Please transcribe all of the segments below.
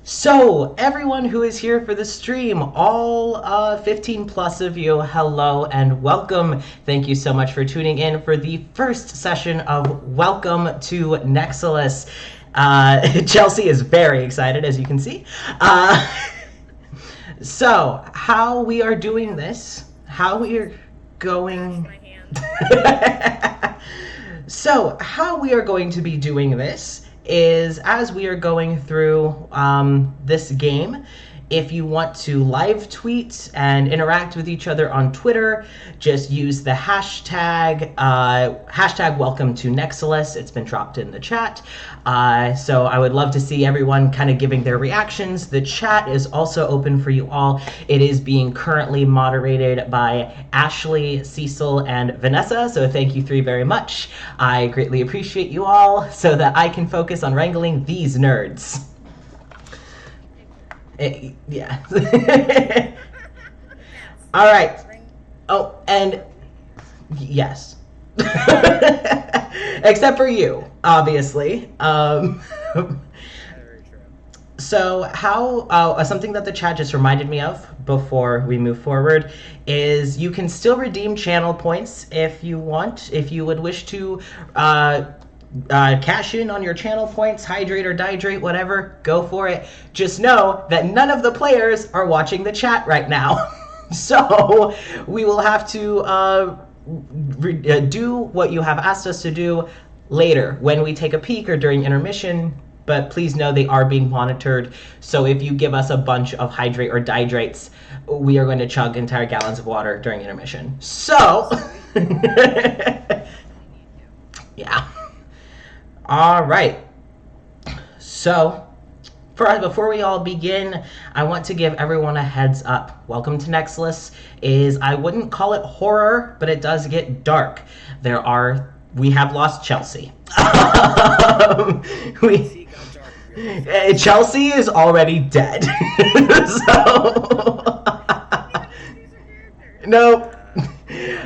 So, everyone who is here for the stream, all 15 plus of you, hello and welcome. Thank you so much for tuning in for the first session of Welcome to Nexilis. Chelsea is very excited, as you can see. So, how we are doing this, how we are going... So, how we are going to be doing this is as we are going through this game. If you want to live tweet and interact with each other on Twitter, just use the hashtag welcome to Nexilis. It's been dropped in the chat. So I would love to see everyone kind of giving their reactions. The chat is also open for you all. It is being currently moderated by Ashley, Cecil, and Vanessa. So thank you three very much. I greatly appreciate you all so that I can focus on wrangling these nerds. Yeah. All right. Oh, and yes. Except for you, obviously. So how, something that the chat just reminded me of before we move forward is you can still redeem channel points if you want, if you would wish to cash in on your channel points, hydrate or dihydrate, whatever, go for it. Just know that none of the players are watching the chat right now. So we will have to do what you have asked us to do later when we take a peek or during intermission. But please know they are being monitored. So if you give us a bunch of hydrate or dihydrates, we are going to chug entire gallons of water during intermission. So, yeah. All right. So, before we all begin, I want to give everyone a heads up. Welcome to Nexilis is, I wouldn't call it horror, but it does get dark. We have lost Chelsea. Chelsea is already dead. So, nope.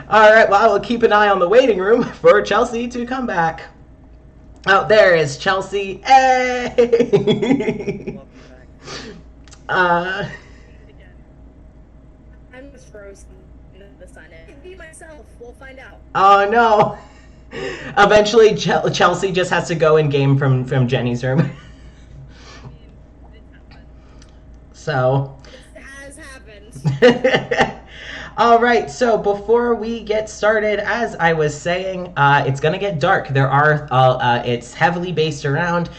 All right, well, I will keep an eye on the waiting room for Chelsea to come back. Oh, there is Chelsea. Hey! I'm just frozen in the sun. Be myself. We'll find out. Oh, no. Eventually, Chelsea just has to go in game from Jenny's room. So. It has happened. All right, so before we get started, as I was saying, it's going to get dark. It's heavily based around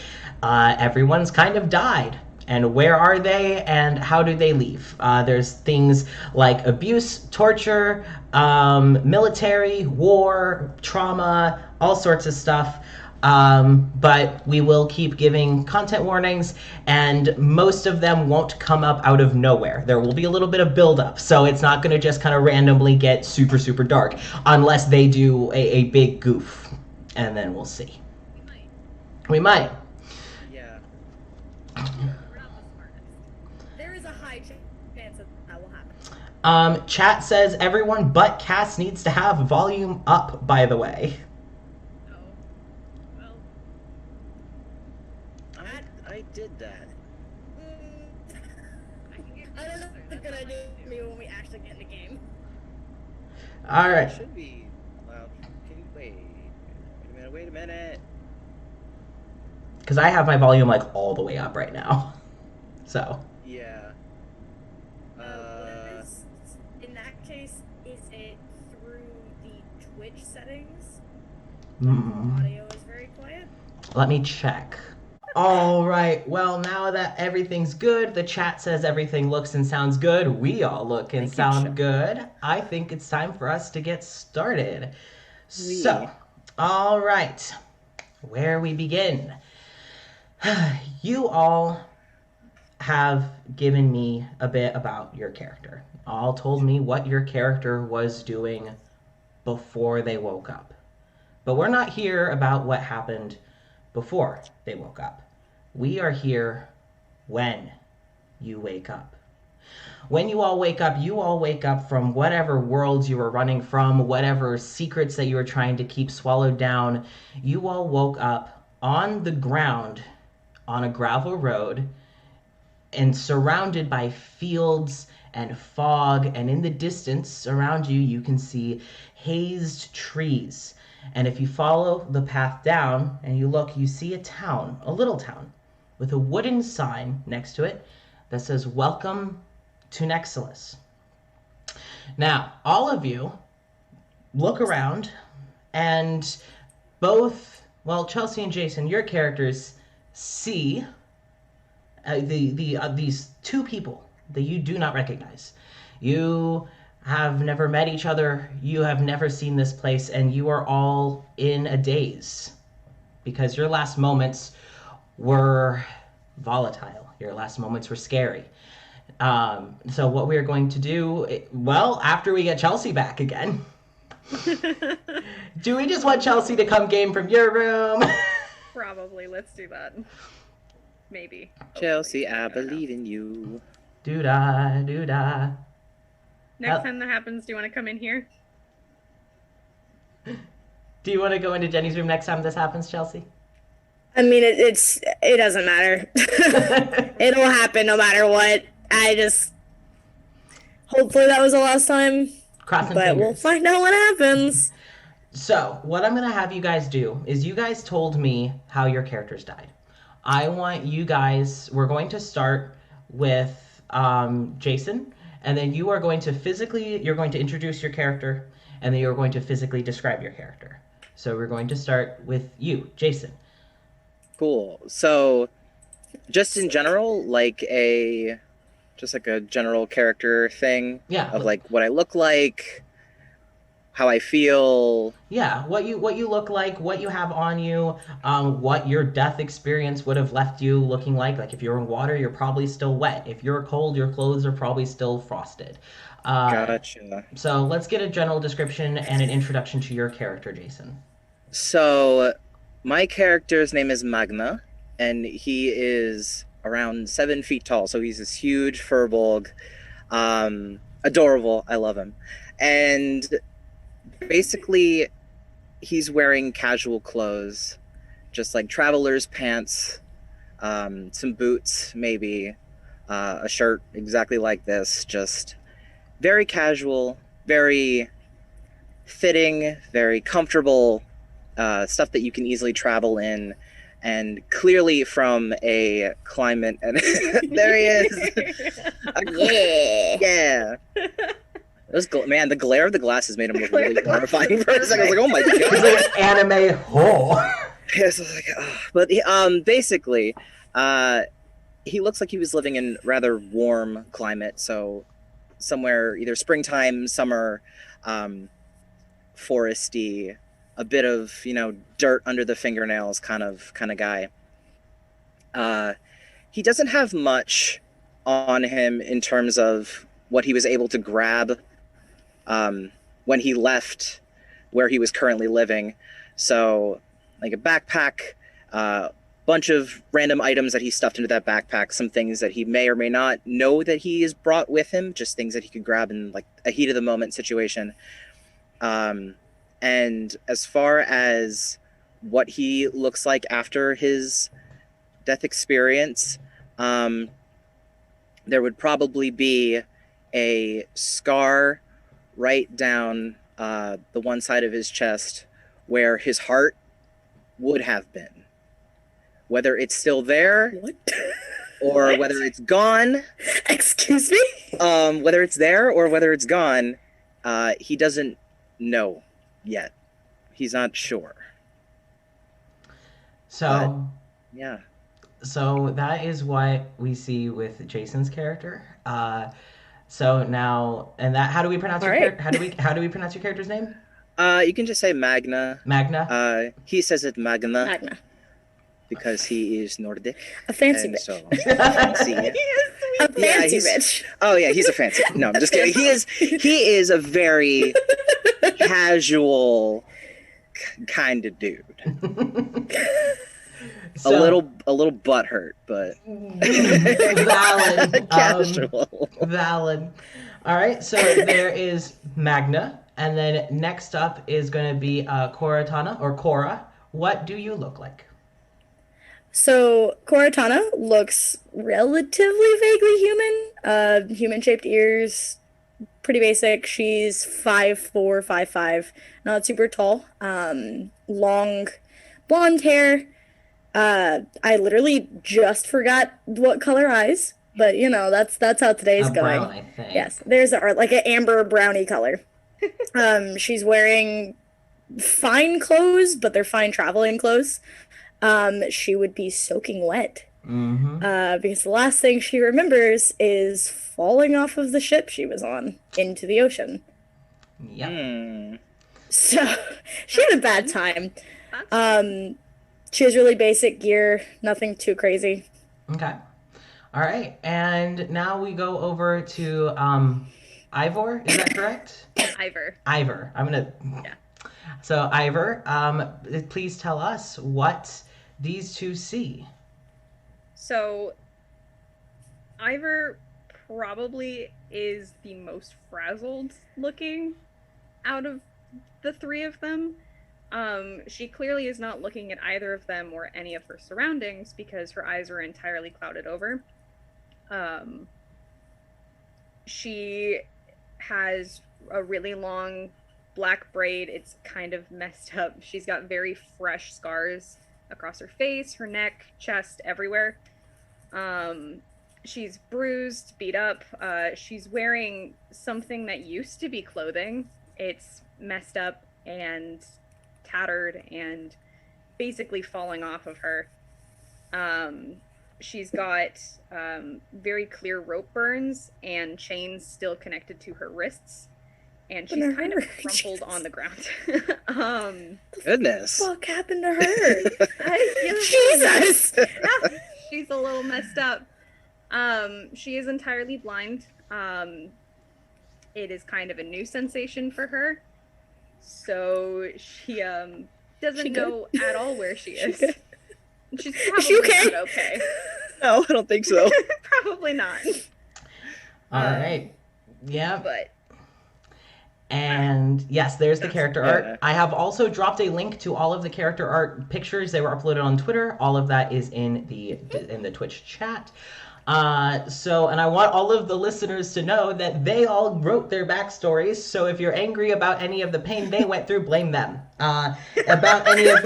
everyone's kind of died. And where are they and how do they leave? There's things like abuse, torture, military, war, trauma, all sorts of stuff. But we will keep giving content warnings, and most of them won't come up out of nowhere. There will be a little bit of build-up, so it's not going to just kind of randomly get super, super dark, unless they do a big goof, and then we'll see. We might. Yeah. There is a high chance that will happen. Chat says everyone but Cass needs to have volume up, by the way. I did that. I don't know if it's a good idea for me when we actually get in the game. All right. It should be loud. Can you wait a minute. Because I have my volume like all the way up right now. So. Yeah. In that case, is it through the Twitch settings? Audio is very quiet. Let me check. All right, well, now that everything's good, the chat says everything looks and sounds good, we all look and sound good, I think it's time for us to get started. So, all right, where we begin. You all have given me a bit about your character. All told me what your character was doing before they woke up. But we're not here about what happened before they woke up. We are here when you wake up. When you all wake up from whatever worlds you were running from, whatever secrets that you were trying to keep swallowed down. You all woke up on the ground on a gravel road and surrounded by fields and fog, and in the distance around you, you can see hazed trees. And if you follow the path down and you look, you see a town, a little town, with a wooden sign next to it that says, "Welcome to Nexilis." Now, all of you look around, and Chelsea and Jason, your characters see these two people that you do not recognize. You have never met each other. You have never seen this place, and you are all in a daze because your last moments were volatile. Your last moments were scary. So what we are going to do, after we get Chelsea back again, do we just want Chelsea to come game from your room? Probably. Let's do that. Maybe. Chelsea, I believe in you. Doo-dah, doo-dah. Next time that happens, do you want to come in here? Do you want to go into Jenny's room next time this happens, Chelsea? I mean, it doesn't matter. It'll happen no matter what. Hopefully that was the last time. Crossing but fingers. We'll find out what happens. So, what I'm going to have you guys do is you guys told me how your characters died. I want you guys, we're going to start with Jason, and then you're going to introduce your character, and then you're going to physically describe your character. So we're going to start with you, Jason. Cool. So, just in general, like a general character thing. Yeah. Of like what I look like, how I feel. Yeah, what you look like, what you have on you, what your death experience would have left you looking like. Like if you're in water, you're probably still wet. If you're cold, your clothes are probably still frosted. Gotcha. So let's get a general description and an introduction to your character, Jason. So, my character's name is Magna, and he is around 7 feet tall. So he's this huge furbolg, adorable. I love him, and basically, he's wearing casual clothes, just like traveler's pants, some boots, maybe, a shirt exactly like this, just very casual, very fitting, very comfortable, stuff that you can easily travel in, and clearly from a climate, and there he is. Yeah. Man, the glare of the glasses made him look really horrifying for a second. I was like, oh my god. He's like an anime whore. Yes, I was like, oh. But basically, he looks like he was living in rather warm climate, so somewhere either springtime, summer, foresty, a bit of, dirt under the fingernails kind of guy. He doesn't have much on him in terms of what he was able to grab when he left where he was currently living. So, like a backpack, bunch of random items that he stuffed into that backpack, some things that he may or may not know that he has brought with him, just things that he could grab in like a heat of the moment situation. And as far as what he looks like after his death experience, there would probably be a scar right down the one side of his chest where his heart would have been. Whether it's still there, What? or What? whether it's gone. Excuse me? Whether it's there or whether it's gone, he doesn't know yet. He's not sure. So, Yeah. so that is what we see with Jason's character. So now, and that, how do we pronounce your Alright. how do we pronounce your character's name? You can just say Magna. Magna. He says it Magna Magna. because he is Nordic. A fancy and bitch. so fancy. A Yeah, fancy he's- bitch. Oh yeah, he's a fancy. No, I'm just kidding. He is a very casual kind of dude. So- a little butthurt, but valid. casual. Valid. All right, so there is Magna, and then next up is going to be Coratana or Cora. What do you look like? So Coratana looks relatively vaguely human. Human-shaped ears, pretty basic. She's 5'4", 5'5", not super tall. Long blonde hair. I literally just forgot what color eyes, but that's how today's going. Brown, I think. Yes, there's like an amber brownie color. She's wearing fine clothes, but they're fine traveling clothes. She would be soaking wet. Because the last thing she remembers is falling off of the ship she was on into the ocean. Yep. So she had a bad time. She has really basic gear, nothing too crazy. Okay. All right. And now we go over to Ivor. Is that correct? Ivor. I'm going to... Yeah. So, Ivor, please tell us what these two see. So, Ivor probably is the most frazzled looking out of the three of them. She clearly is not looking at either of them or any of her surroundings because her eyes are entirely clouded over. She has a really long black braid. It's kind of messed up. She's got very fresh scars across her face, her neck, chest, everywhere. She's bruised, beat up. She's wearing something that used to be clothing. It's messed up and tattered and basically falling off of her. She's got very clear rope burns and chains still connected to her wrists, and she's kind of crumpled on the ground. Goodness. What happened to her? Jesus! Yeah, she's a little messed up. She is entirely blind. It is kind of a new sensation for her. So she doesn't know at all where she is. She's probably not okay. No, I don't think so. Probably not. All right. Yeah. But. And yes, there's the character art. I have also dropped a link to all of the character art pictures. They were uploaded on Twitter. All of that is in the Twitch chat. And I want all of the listeners to know that they all wrote their backstories. So if you're angry about any of the pain they went through, blame them. About any of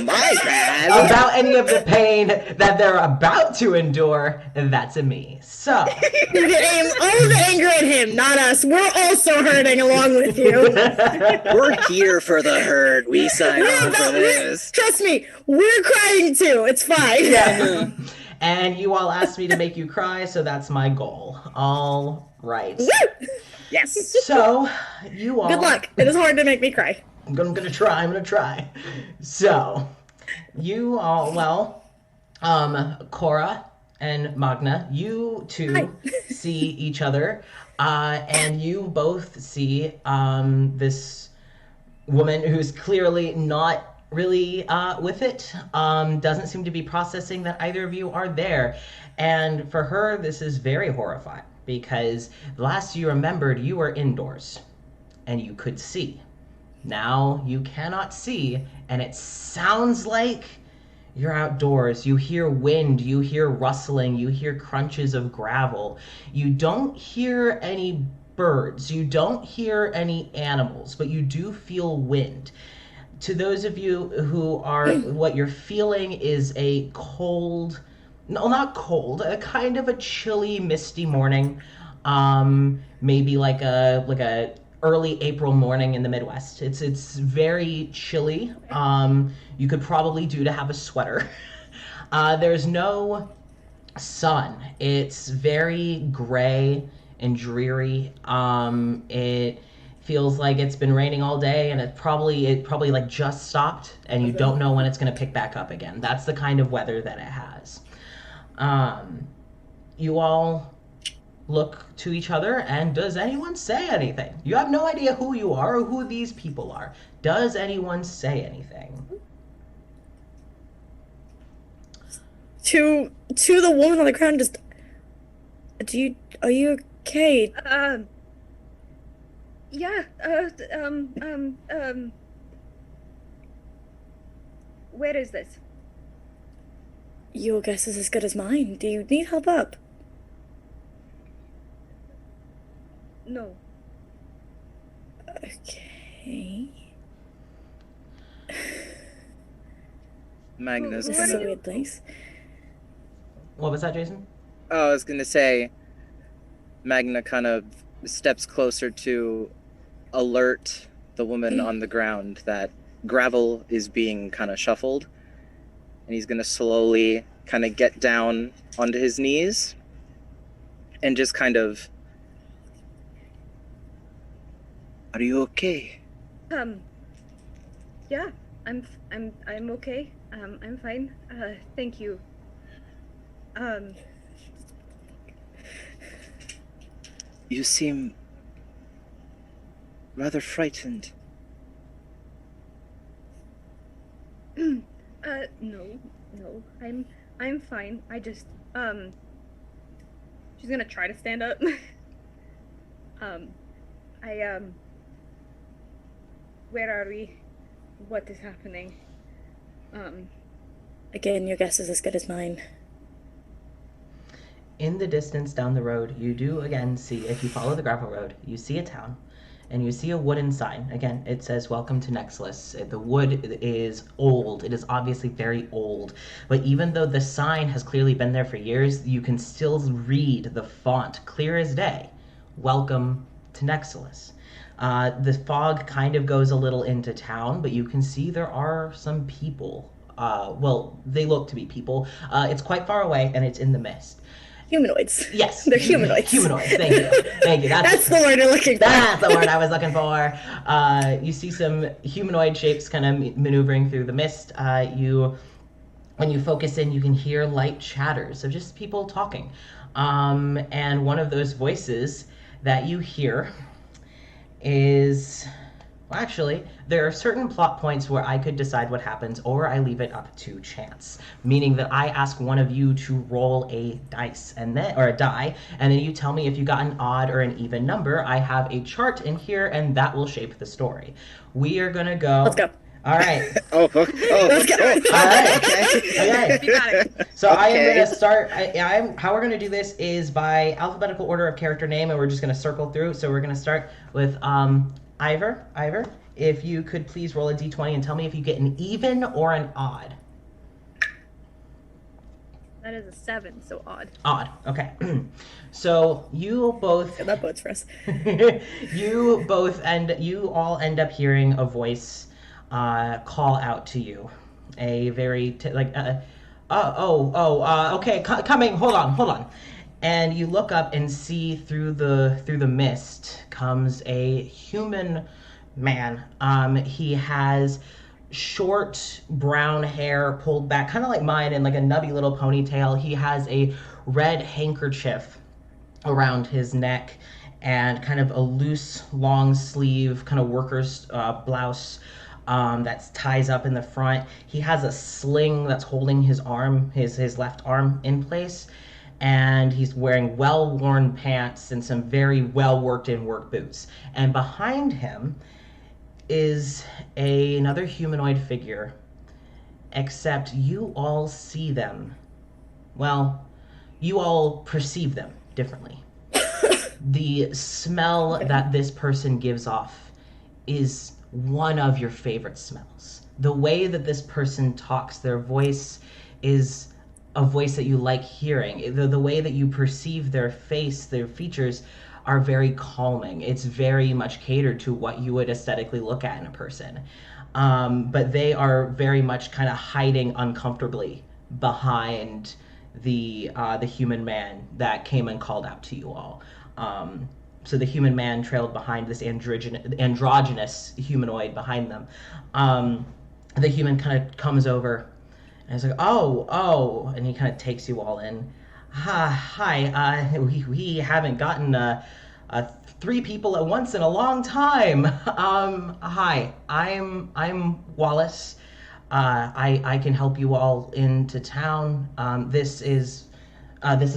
my bad. About any of the pain that they're about to endure, that's a me. So you can aim all the anger at him, not us. We're also hurting along with you. We're here for the herd. We signed on for this. Trust me, we're crying too. It's fine. Yeah. And you all asked me to make you cry, so that's my goal. All right. Woo! Yes. So, you all... Good luck. It is hard to make me cry. I'm gonna try. So, you all, well, Cora and Magna, you two see each other, and you both see this woman who's clearly not really with it, doesn't seem to be processing that either of you are there. And for her, this is very horrifying, because last you remembered, you were indoors and you could see. Now you cannot see, and it sounds like you're outdoors. You hear wind, you hear rustling, you hear crunches of gravel. You don't hear any birds, you don't hear any animals, but you do feel wind. To those of you who are, what you're feeling is a cold, no, not cold, a kind of a chilly, misty morning. Maybe like a early April morning in the Midwest. It's very chilly. You could probably do to have a sweater. There's no sun. It's very gray and dreary. It feels like it's been raining all day, and it probably like just stopped, and you don't know when it's going to pick back up again. That's the kind of weather that it has. You all look to each other, and does anyone say anything? You have no idea who you are or who these people are. Does anyone say anything? To the woman on the ground, just, are you okay? Yeah, where is this? Your guess is as good as mine. Do you need help up? No. Okay. Magnus. This is a weird place. What was that, Jason? Oh, I was gonna say, Magna kind of steps closer to alert the woman on the ground that gravel is being kind of shuffled, and he's gonna slowly kind of get down onto his knees and just kind of, "Are you okay?" Yeah, I'm okay. I'm fine. Thank you. You seem rather frightened. No. I'm fine. I just, she's gonna try to stand up. Where are we? What is happening? Again, your guess is as good as mine. In the distance down the road, you do again see, if you follow the gravel road, you see a town, and you see a wooden sign. Again, it says, "Welcome to Nexilis." The wood is old. It is obviously very old. But even though the sign has clearly been there for years, you can still read the font clear as day. "Welcome to Nexilis." The fog kind of goes a little into town, but you can see there are some people. Well, they look to be people. It's quite far away, and it's in the mist. Humanoids. Yes. They're humanoids. Humanoids, thank you. Thank you. That's the word you're looking for. That's the word I was looking for. You see some humanoid shapes kind of maneuvering through the mist. When you focus in, you can hear light chatters of just people talking. And one of those voices that you hear is... Well, actually, there are certain plot points where I could decide what happens, or I leave it up to chance. Meaning that I ask one of you to roll a dice, or a die, and then you tell me if you got an odd or an even number. I have a chart in here, and that will shape the story. We are gonna go. Let's go. All right. Let's go. All right. Okay. You got it. So I am going to start. How we're going to do this is by alphabetical order of character name, and we're just going to circle through. So we're going to start with Ivor. Ivor, if you could please roll a d20 and tell me if you get an even or an odd. That is a 7, so odd. Odd. Okay. So you both. Yeah, that bodes for us. You all end up hearing a voice call out to you. A very okay, coming. Hold on. And you look up and see through the mist comes a human man. He has short brown hair pulled back, kind of like mine, in like a nubby little ponytail. He has a red handkerchief around his neck and kind of a loose long sleeve kind of worker's blouse that ties up in the front. He has a sling that's holding his arm, his left arm in place, and he's wearing well-worn pants and some very well-worked-in work boots. And behind him is another humanoid figure, except you all see them. Well, you all perceive them differently. The smell that this person gives off is one of your favorite smells. The way that this person talks, their voice is a voice that you like hearing. The way that you perceive their face, their features are very calming. It's very much catered to what you would aesthetically look at in a person. But they are very much kind of hiding uncomfortably behind the human man that came and called out to you all. So the human man trailed behind this androgynous humanoid behind them. The human kind of comes over and is like, oh, and he kind of takes you all in. Hi, we haven't gotten 3 people at once in a long time. Hi, I'm Wallace. I can help you all into town. This is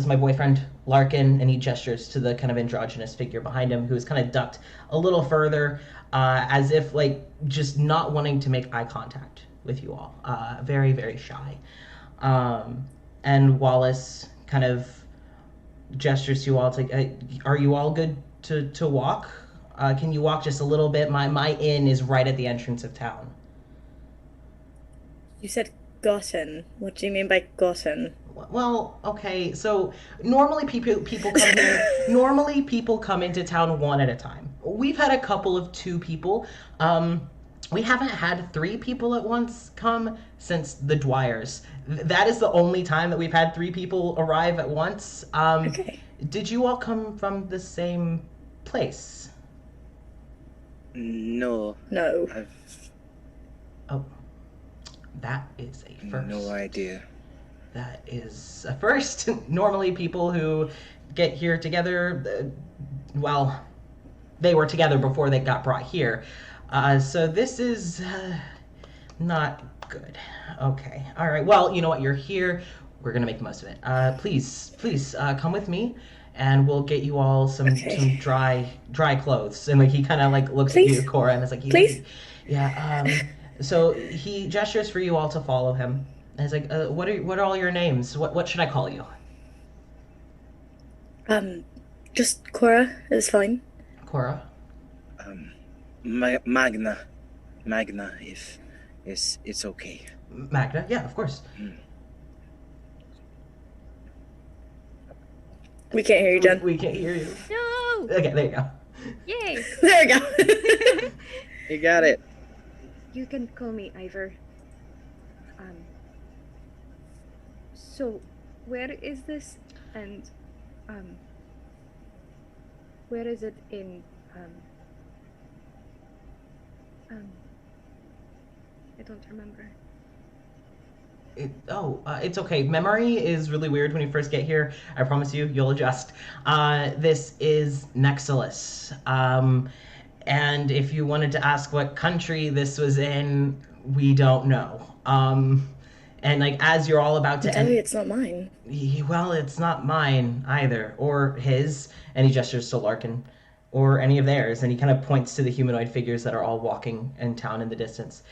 my boyfriend, Larkin, and he gestures to the kind of androgynous figure behind him, who is kind of ducked a little further, as if like just not wanting to make eye contact with you all. Very, very shy. And Wallace kind of gestures to you all. It's like, are you all good to walk? Can you walk just a little bit? My inn is right at the entrance of town. You said gotten. What do you mean by gotten? Well, okay, so normally people come here. Normally people come into town one at a time. We've had a couple of 2 people. We haven't had 3 people at once come since the Dwyers. That is the only time that we've had 3 people arrive at once. Okay. Did you all come from the same place? No. No. Oh, that is a first. No idea. That is a first. Normally people who get here together, well, they were together before they got brought here. So this is not good. Okay. All right. Well, you know what? You're here. We're going to make the most of it. Please come with me and we'll get you all some dry clothes. And like he kind of like looks at you, Cora, and it's like, please. Yeah. So he gestures for you all to follow him. And he's like, what are all your names? What should I call you? Just Cora is fine. Cora. Magna, if it's okay. Magna, yeah, of course. We can't hear you, Jen. We can't hear you. No! Okay, there you go. Yay! There we go. You got it. You can call me Ivor. So, where is this? And, where is it in, I don't remember. It's okay. Memory is really weird when you first get here. I promise you'll adjust. This is Nexilis. And if you wanted to ask what country this was in, we don't know. And like as you're all about to end, it's not mine. Well, it's not mine either, or his. And he gestures to Larkin, or any of theirs, and he kind of points to the humanoid figures that are all walking in town in the distance.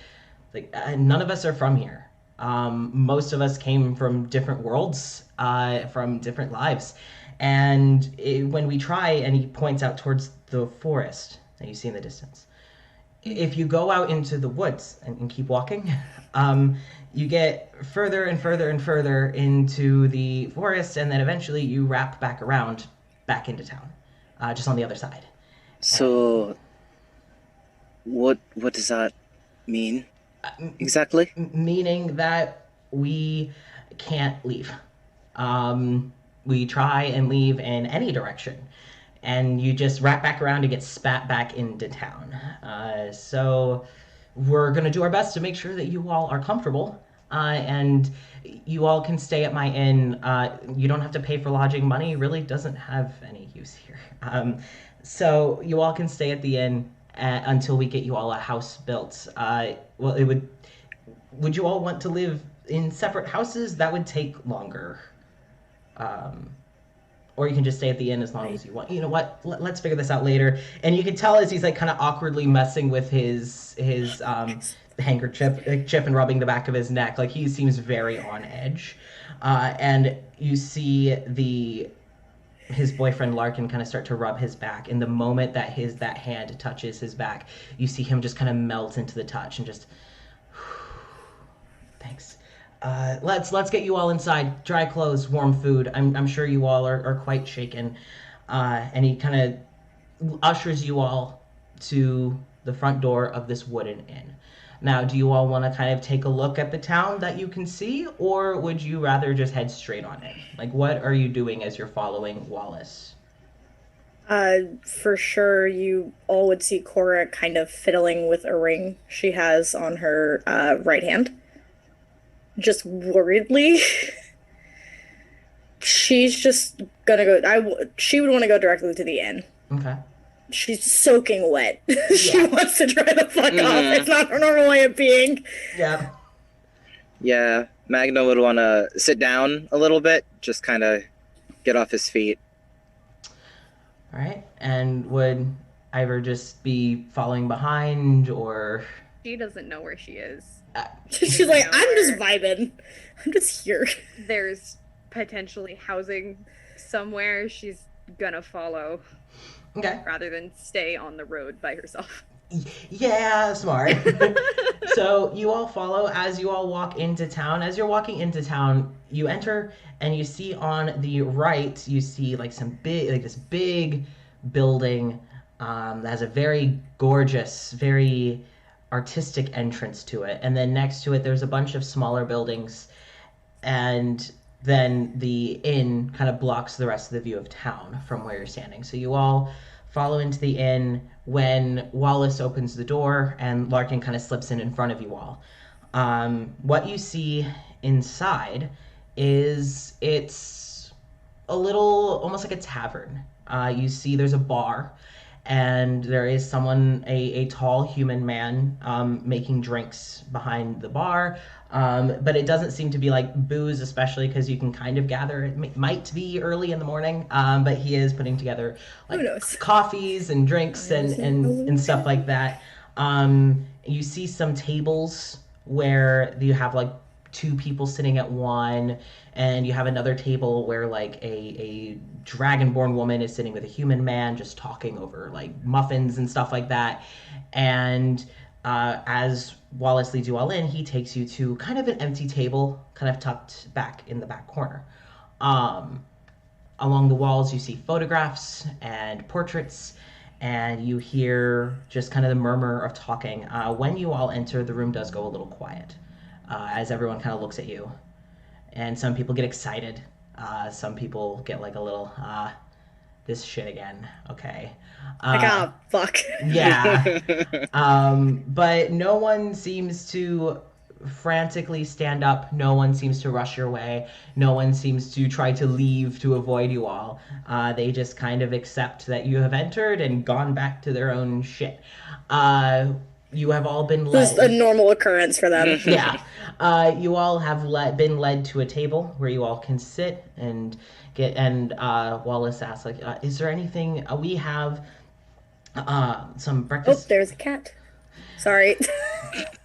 Like none of us are from here. Most of us came from different worlds, from different lives, and when we try, and he points out towards the forest that you see in the distance. If you go out into the woods and keep walking, you get further and further and further into the forest, and then eventually you wrap back around, back into town, just on the other side. So, what does that mean exactly? Meaning that we can't leave. We try and leave in any direction, and you just wrap back around to get spat back into town. So we're going to do our best to make sure that you all are comfortable, and you all can stay at my inn. You don't have to pay for lodging. Money really doesn't have any use here. So you all can stay at the inn until we get you all a house built. Well, would you all want to live in separate houses? That would take longer. Or you can just stay at the inn as long as you want. You know what? Let's figure this out later. And you can tell as he's like kind of awkwardly messing with his handkerchief and rubbing the back of his neck. Like he seems very on edge. And you see his boyfriend Larkin kind of start to rub his back. And the moment that that hand touches his back, you see him just kind of melt into the touch and just, thanks. Let's get you all inside. Dry clothes, warm food. I'm sure you all are quite shaken. And he kind of ushers you all to the front door of this wooden inn. Now, do you all want to kind of take a look at the town that you can see, or would you rather just head straight on in? Like, what are you doing as you're following Wallace? For sure, you all would see Cora kind of fiddling with a ring she has on her right hand. Just worriedly. She's just gonna go. She would want to go directly to the inn. Okay. She's soaking wet. She wants to dry the fuck off. It's not her normal way of being. Yeah. Yeah, Magna would want to sit down a little bit, just kind of get off his feet. All right. And would Ivor just be following behind, or? She doesn't know where she is. She's like, I'm just vibing. I'm just here. There's potentially housing somewhere, she's gonna follow. Okay. Rather than stay on the road by herself. Yeah, smart. So you all follow as you all walk into town. As you're walking into town, you enter and you see on the right, you see like this big building that has a very gorgeous, very artistic entrance to it. And then next to it, there's a bunch of smaller buildings, and then the inn kind of blocks the rest of the view of town from where you're standing. So you all follow into the inn when Wallace opens the door and Larkin kind of slips in front of you all. What you see inside is it's a little almost like a tavern. You see there's a bar, and there is someone, a tall human man, making drinks behind the bar. But it doesn't seem to be like booze, especially because you can kind of gather it might be early in the morning. But he is putting together like coffees and drinks and stuff like that. You see some tables where you have like two people sitting at one, and you have another table where like a dragonborn woman is sitting with a human man just talking over like muffins and stuff like that. And as Wallace leads you all in, he takes you to kind of an empty table, kind of tucked back in the back corner. Along the walls, you see photographs and portraits, and you hear just kind of the murmur of talking. When you all enter, the room does go a little quiet as everyone kind of looks at you. And some people get excited. Some people get like a little, this shit again. Okay. Fuck. Yeah. But no one seems to frantically stand up. No one seems to rush your way. No one seems to try to leave to avoid you all. They just kind of accept that you have entered and gone back to their own shit. You have all been led. Just a normal occurrence for them. Yeah. You all have been led to a table where you all can sit and get. And Wallace asks, like, "Is there anything we have? Some breakfast?" Oh, there's a cat. Sorry.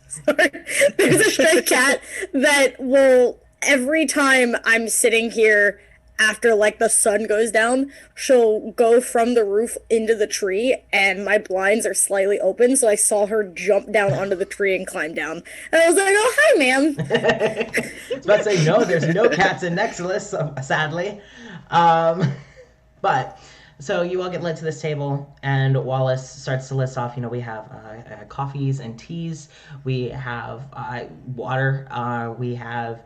Sorry. There's a stray cat that will, every time I'm sitting here after like the sun goes down, she'll go from the roof into the tree, and my blinds are slightly open, so I saw her jump down onto the tree and climb down. And I was like, "Oh, hi, ma'am." I was about to say, no, there's no cats in Nexilis, sadly. But so you all get led to this table, and Wallace starts to list off, we have coffees and teas, we have water, we have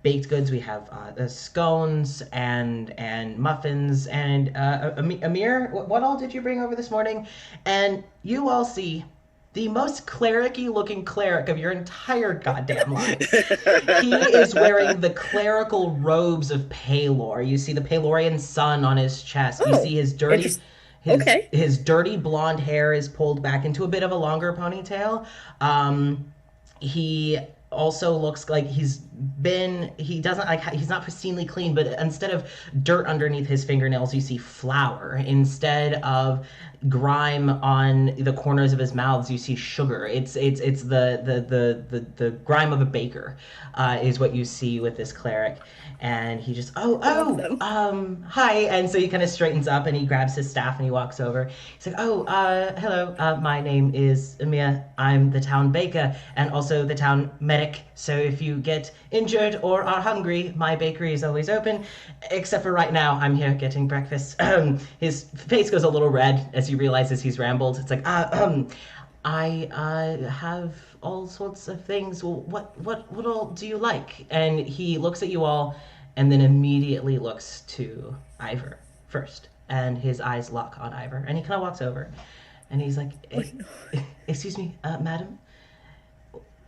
baked goods, we have scones and muffins, and Amir, what all did you bring over this morning? And you all see the most cleric-y looking cleric of your entire goddamn lives. He is wearing the clerical robes of Palor. You see the Palorian sun on his chest. You see his dirty... His dirty blonde hair is pulled back into a bit of a longer ponytail. He also looks like he's not pristinely clean, but instead of dirt underneath his fingernails, you see flour. Instead of grime on the corners of his mouths, you see sugar. It's the grime of a baker is what you see with this cleric. And he just, hi. And so he kind of straightens up and he grabs his staff and he walks over. He's like, hello, my name is Amir. I'm the town baker and also the town medic. So if you get injured or are hungry, my bakery is always open. Except for right now, I'm here getting breakfast. His face goes a little red as he realizes he's rambled. It's like, I have all sorts of things. Well, what all do you like? And he looks at you all and then immediately looks to Ivor first. And his eyes lock on Ivor. And he kind of walks over and he's like, excuse me, madam,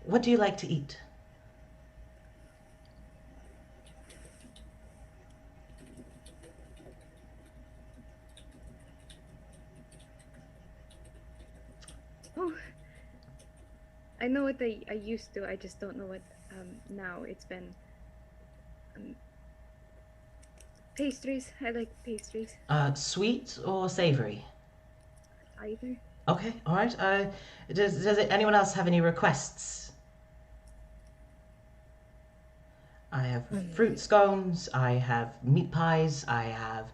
what do you like to eat? Oh, I know what I used to. I just don't know what now. It's been pastries. I like pastries. Sweet or savory? Either. Okay, all right. Does anyone else have any requests? I have fruit scones, I have meat pies, I have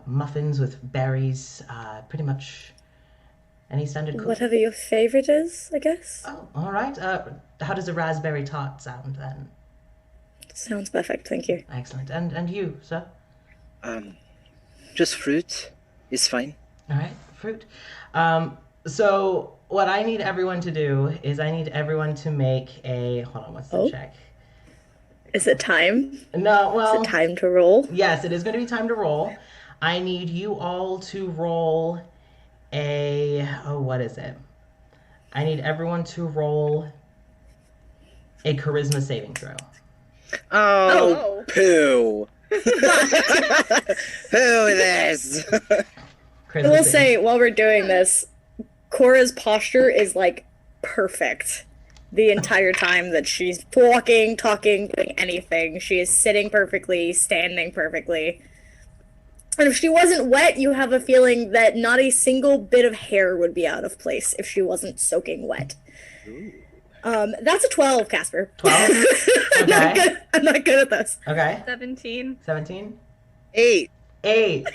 muffins with berries, pretty much any standard cookie. Whatever your favorite is, I guess. Oh, all right. How does a raspberry tart sound then? Sounds perfect, thank you. Excellent. And you, sir? Just fruit is fine. All right, fruit. So what I need everyone to do is I need everyone to make a, hold on, what's the check? Is it time? No, well. Is it time to roll? Yes, it is going to be time to roll. I need you all to roll what is it? I need everyone to roll a charisma saving throw. Oh. Poo. Poo this. I will say, while we're doing this, Cora's posture is like perfect the entire time that she's walking, talking, doing anything. She is sitting perfectly, standing perfectly. And if she wasn't wet, you have a feeling that not a single bit of hair would be out of place if she wasn't soaking wet. That's a 12, Casper. 12? Okay. I'm not good at this. Okay. 17. 17? 8. 8.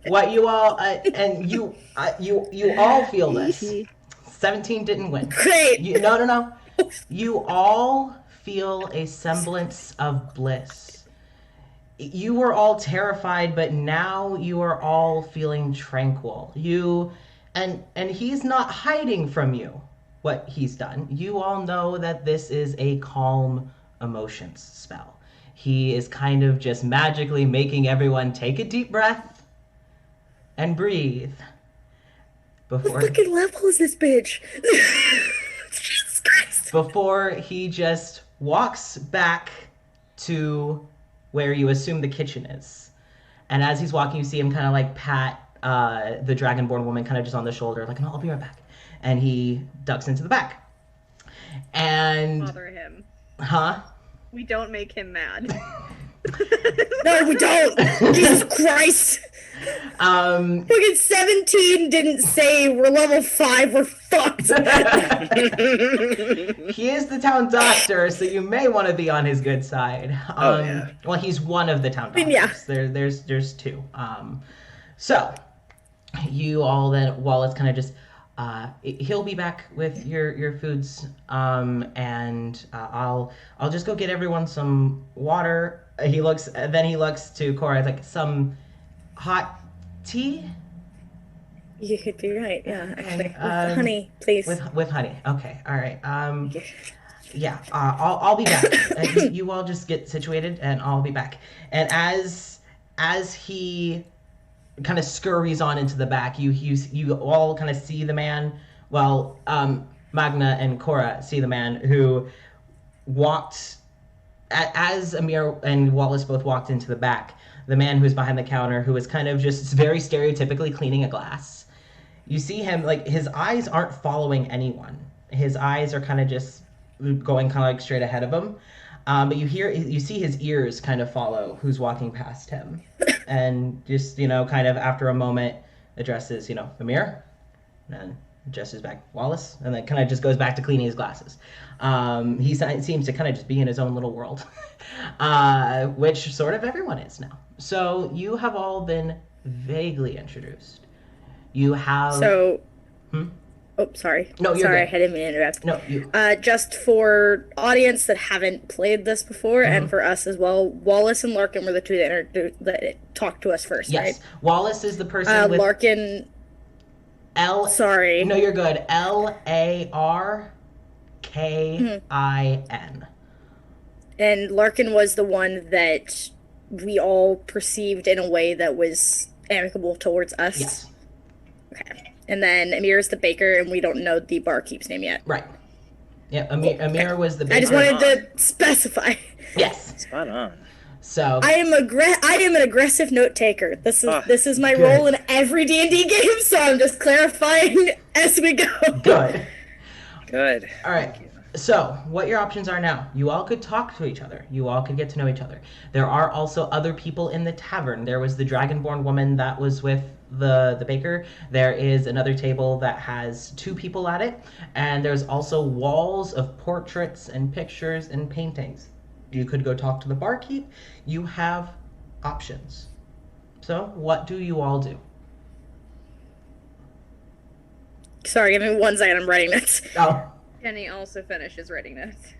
What you all and you all feel this. 17 didn't win. Great. No. You all feel a semblance of bliss. You were all terrified, but now you are all feeling tranquil. And he's not hiding from you what he's done. You all know that this is a calm emotions spell. He is kind of just magically making everyone take a deep breath and breathe. What fucking level is this bitch? Jesus Christ. Before he just walks back to where you assume the kitchen is. And as he's walking, you see him kind of like pat the Dragonborn woman kind of just on the shoulder, like, no, I'll be right back. And he ducks into the back. And... Bother him. Huh? We don't make him mad. No, we don't! Jesus Christ! Fucking 17 didn't say we're level 5, we're fucked! He is the town doctor, so you may want to be on his good side. Yeah. Well, he's one of the town doctors. Yeah. There's two. So, you all then, Wallace kind of just... he'll be back with your foods, and I'll just go get everyone some water. He looks to Cora like some hot tea. You could be right, yeah. Okay. Actually, with honey, please. With honey. Okay. All right. Yeah. I'll be back. You all just get situated, and I'll be back. And as he kind of scurries on into the back, you all kind of see the man. Well, Magna and Cora see the man who walked as Amir and Wallace both walked into the back. The man who's behind the counter, who is kind of just very stereotypically cleaning a glass. You see him, like, his eyes aren't following anyone. His eyes are kind of just going kind of like straight ahead of him. But you see his ears kind of follow who's walking past him. And just, kind of after a moment addresses, Amir, and addresses back Wallace, and then kind of just goes back to cleaning his glasses. He seems to kind of just be in his own little world, which sort of everyone is now. So you have all been vaguely introduced. You have... So... Oh, sorry. No, you're sorry, good. I didn't mean to interrupt. No, you... just for audience that haven't played this before, and for us as well, Wallace and Larkin were the two that talked to us first, yes. right? Wallace is the person with... Larkin... Sorry. No, you're good. Larkin. And Larkin was the one that we all perceived in a way that was amicable towards us? Yes. Okay. And then Amir is the baker, and we don't know the barkeep's name yet. Right. Yeah, Amir was the baker. I just wanted to specify. Yes. Spot on. So I am an aggressive note taker. This is my role in every D&D game, so I'm just clarifying as we go. Good. All right. So, what your options are now? You all could talk to each other. You all could get to know each other. There are also other people in the tavern. There was the Dragonborn woman that was with the baker, there is another table that has 2 people at it, and there's also walls of portraits and pictures and paintings. You could go talk to the barkeep. You have options. So, what do you all do? Sorry, give me 1 second. I'm writing this. Oh. Kenny also finishes writing notes.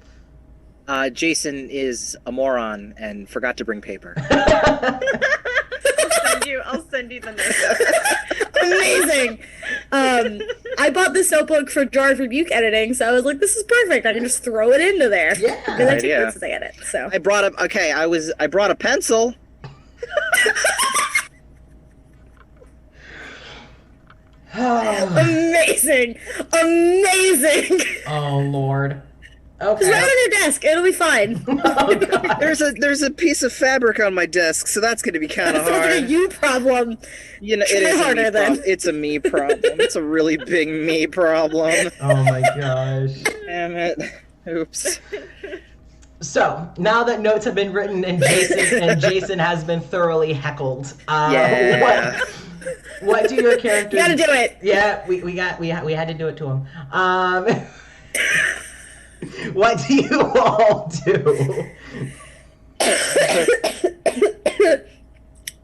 Jason is a moron and forgot to bring paper. I'll send you the notes. Amazing. I bought this notebook for Jar of Rebuke editing, so I was like, this is perfect. I can just throw it into there. Yeah. Because I take notes as I edit. So I brought a pencil. amazing. Oh Lord. Just Okay. write it on your desk. It'll be fine. Oh, God. There's a piece of fabric on my desk, so that's gonna be kind of That's like a hard. you problem. You know, Try it is harder a me then. problem. It's a me problem. It's a really big me problem. Oh my gosh. Damn it. Oops. So now that notes have been written and Jason has been thoroughly heckled, Yeah. what do your characters? You gotta do it. Yeah, we had to do it to him. What do you all do?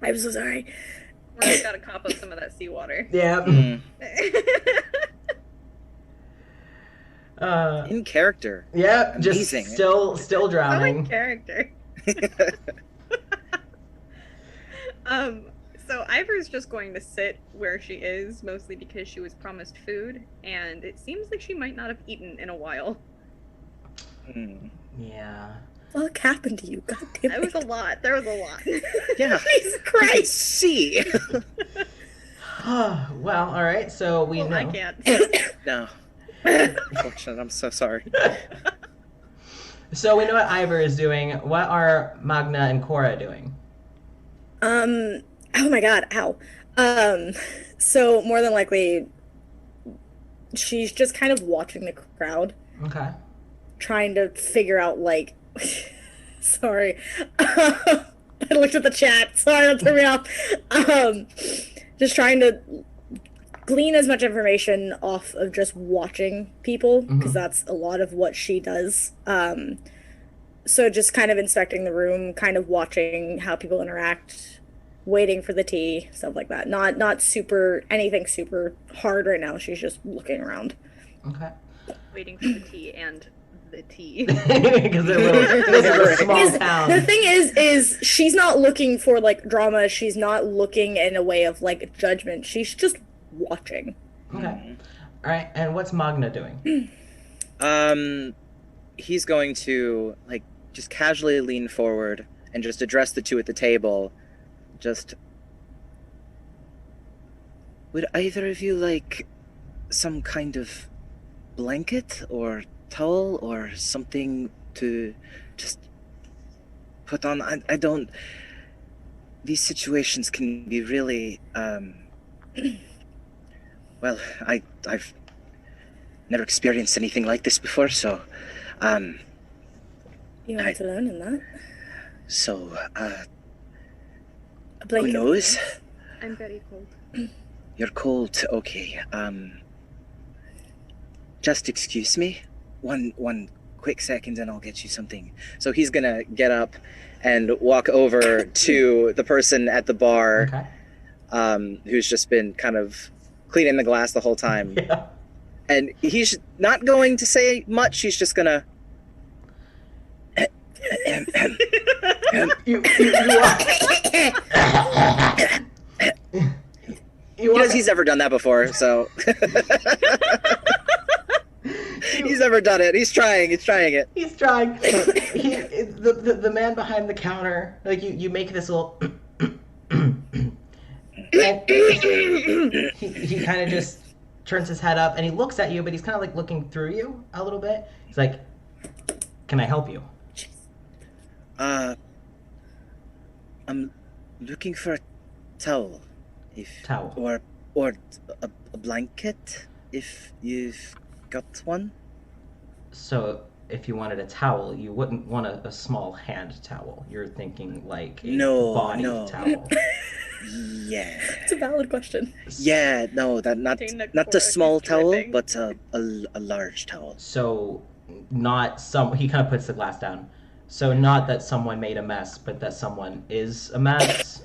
I'm so sorry. We're just gotta cop up some of that seawater. Yeah. In character. Yeah. Just Amazing. still drowning. Character. So Ivor's just going to sit where she is, mostly because she was promised food, and it seems like she might not have eaten in a while. Yeah. What happened to you? God damn it. That was a lot. There was a lot. Yeah. Jesus I could Christ. see. Well, all right. So we Well, know. I can't. No. Unfortunate. I'm so sorry. So we know what Ivor is doing. What are Magna and Cora doing? Oh my god, ow. So more than likely, she's just kind of watching the crowd, Okay. trying to figure out, like, sorry. I looked at the chat. Sorry, that threw me off. Just trying to glean as much information off of just watching people, because that's a lot of what she does. So just kind of inspecting the room, kind of watching how people interact, waiting for the tea, stuff like that. Not super anything super hard right now. She's just looking around. Okay. Waiting for the tea and the tea. Because this is a small town. The thing is she's not looking for like drama. She's not looking in a way of like judgment. She's just watching. Okay. All right. And what's Magna doing? He's going to like just casually lean forward and just address the 2 at the table. Just, would either of you like some kind of blanket or towel or something to just put on? I don't. These situations can be really. Well, I've never experienced anything like this before, so. You aren't alone in that. So, A who blanket. knows? I'm very cold. You're cold. Okay. Just excuse me. One quick second, and I'll get you something. So he's gonna get up and walk over to the person at the bar, Okay. who's just been kind of cleaning the glass the whole time. Yeah. And he's not going to say much. He's just gonna. You He's never done that before, so. He's never done it. He's trying it. He's trying. The man behind the counter, like you make this little. And he kind of just turns his head up and he looks at you, but he's kind of like looking through you a little bit. He's like, "Can I help you?" I'm looking for a towel, Towel. or a blanket, if you've got one. So if you wanted a towel, you wouldn't want a small hand towel. You're thinking like a No, body no. towel. Yeah. It's a valid question. Yeah, no, that not the small towel, but a large towel. So, not some. He kind of puts the glass down. So, not that someone made a mess, but that someone is a mess.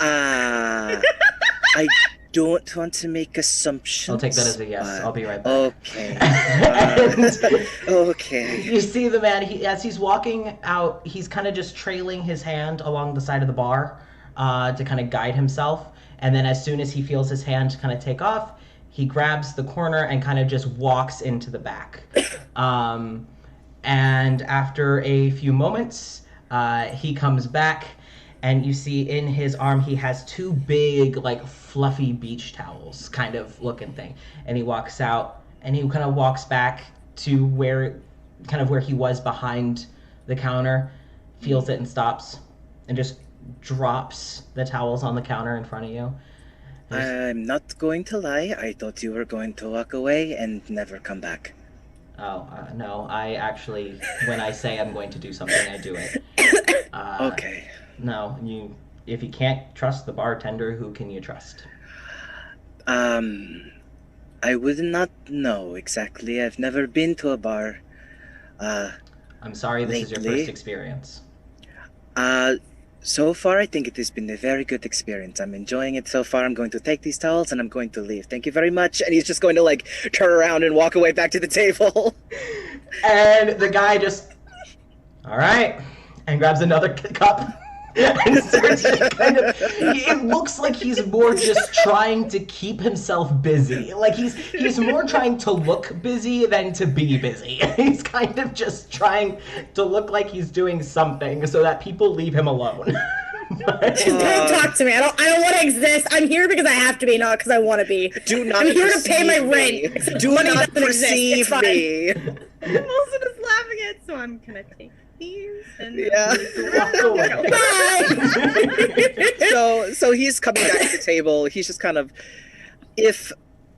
I don't want to make assumptions. I'll take that as a yes. I'll be right back. Okay. And Okay. you see the man, as he's walking out, he's kind of just trailing his hand along the side of the bar to kind of guide himself. And then as soon as he feels his hand kind of take off, he grabs the corner and kind of just walks into the back. And after a few moments, he comes back, and you see in his arm he has two big, like, fluffy beach towels kind of looking thing. And he walks out, and he kind of walks back to where he was behind the counter, feels it and stops, and just drops the towels on the counter in front of you. I'm not going to lie. I thought you were going to walk away and never come back. Oh, no, I actually, when I say I'm going to do something, I do it. Okay. No, if you can't trust the bartender, who can you trust? I would not know exactly. I've never been to a bar. I'm sorry, this is your first experience. So far, I think it has been a very good experience. I'm enjoying it so far. I'm going to take these towels and I'm going to leave. Thank you very much. And he's just going to, like, turn around and walk away back to the table. And the guy just, all right, and grabs another cup. And starts it looks like he's more just trying to keep himself busy. Like he's more trying to look busy than to be busy. He's kind of just trying to look like he's doing something so that people leave him alone. Don't talk to me. I don't want to exist. I'm here because I have to be, not because I want to be. Do not. I'm here to pay my rent. Do not perceive me. Wilson is laughing at, so I'm gonna take these and Walk away. So he's coming back to the table. He's just kind of, if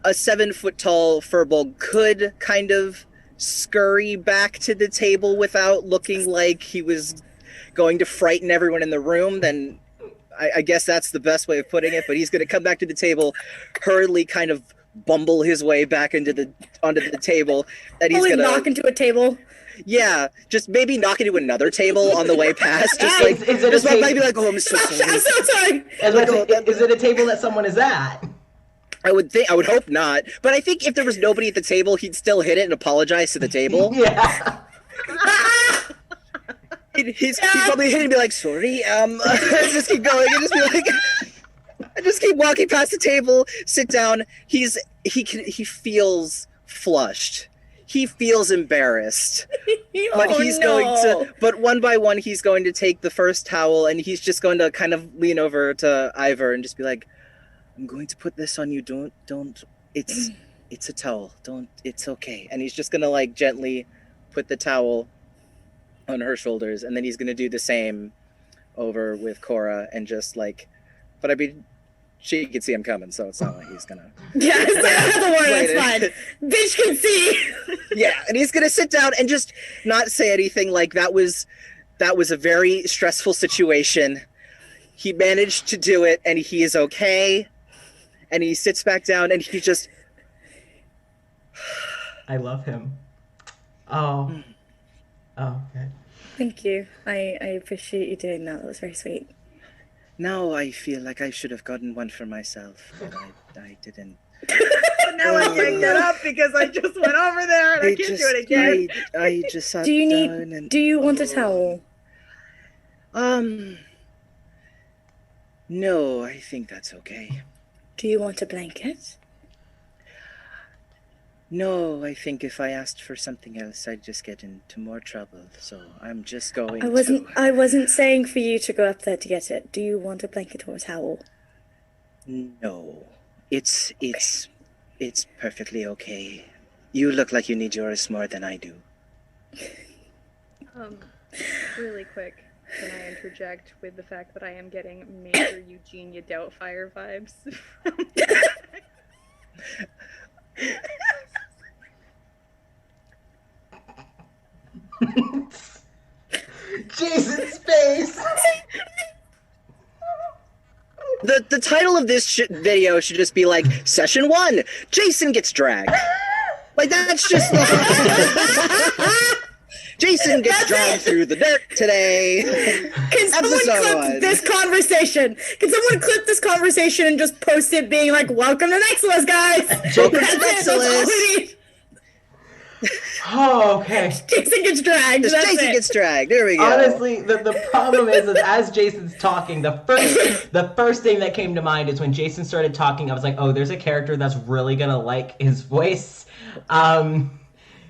a 7-foot-tall furball could kind of scurry back to the table without looking like he was going to frighten everyone in the room, then I guess that's the best way of putting it. But he's going to come back to the table, hurriedly kind of bumble his way back onto the table. And he's going to knock into a table. Yeah, just maybe knock into another table on the way past. Just like, is it just a maybe like, oh, I'm so sorry. I'm so sorry. Is it a table that someone is at? I would hope not. But I think if there was nobody at the table, he'd still hit it and apologize to the table. Yeah. He'd probably hit it and be like, sorry, just keep going and just be like, just keep walking past the table, sit down. He feels flushed. He feels embarrassed. But one by one, he's going to take the first towel and he's just going to kind of lean over to Ivor and just be like, I'm going to put this on you. Don't, it's a towel. It's okay. And he's just going to like gently put the towel on her shoulders. And then he's going to do the same over with Cora and just like, but I mean, she can see him coming, so it's not like he's gonna. Yeah, don't worry, it's fine. Bitch can see. Yeah, and he's gonna sit down and just not say anything. Like that was a very stressful situation. He managed to do it, and he is okay. And he sits back down, and he just. I love him. Oh, okay. Thank you. I appreciate you doing that. That was very sweet. Now I feel like I should have gotten one for myself, but I didn't. But now I can't get up because I just went over there and I can't do it again. I just sat Do you down and... Do you want a towel? No, I think that's okay. Do you want a blanket? No, I think if I asked for something else, I'd just get into more trouble. So I'm just going I wasn't saying for you to go up there to get it. Do you want a blanket or a towel? No, it's perfectly okay. You look like you need yours more than I do. Really quick, can I interject with the fact that I am getting major Eugenia Doubtfire vibes? Jason's face. The title of this video should just be like Session 1, Jason gets dragged. Like that's just Jason gets dragged through the dirt today. Can someone clip this conversation? Can someone clip this conversation and just post it being like, welcome to Nexilis, guys? Welcome to Nexilis. Oh, okay. Jason gets dragged. Jason gets dragged. There we go. Honestly, the problem is as Jason's talking, the first thing that came to mind is when Jason started talking, I was like, oh, there's a character that's really gonna like his voice.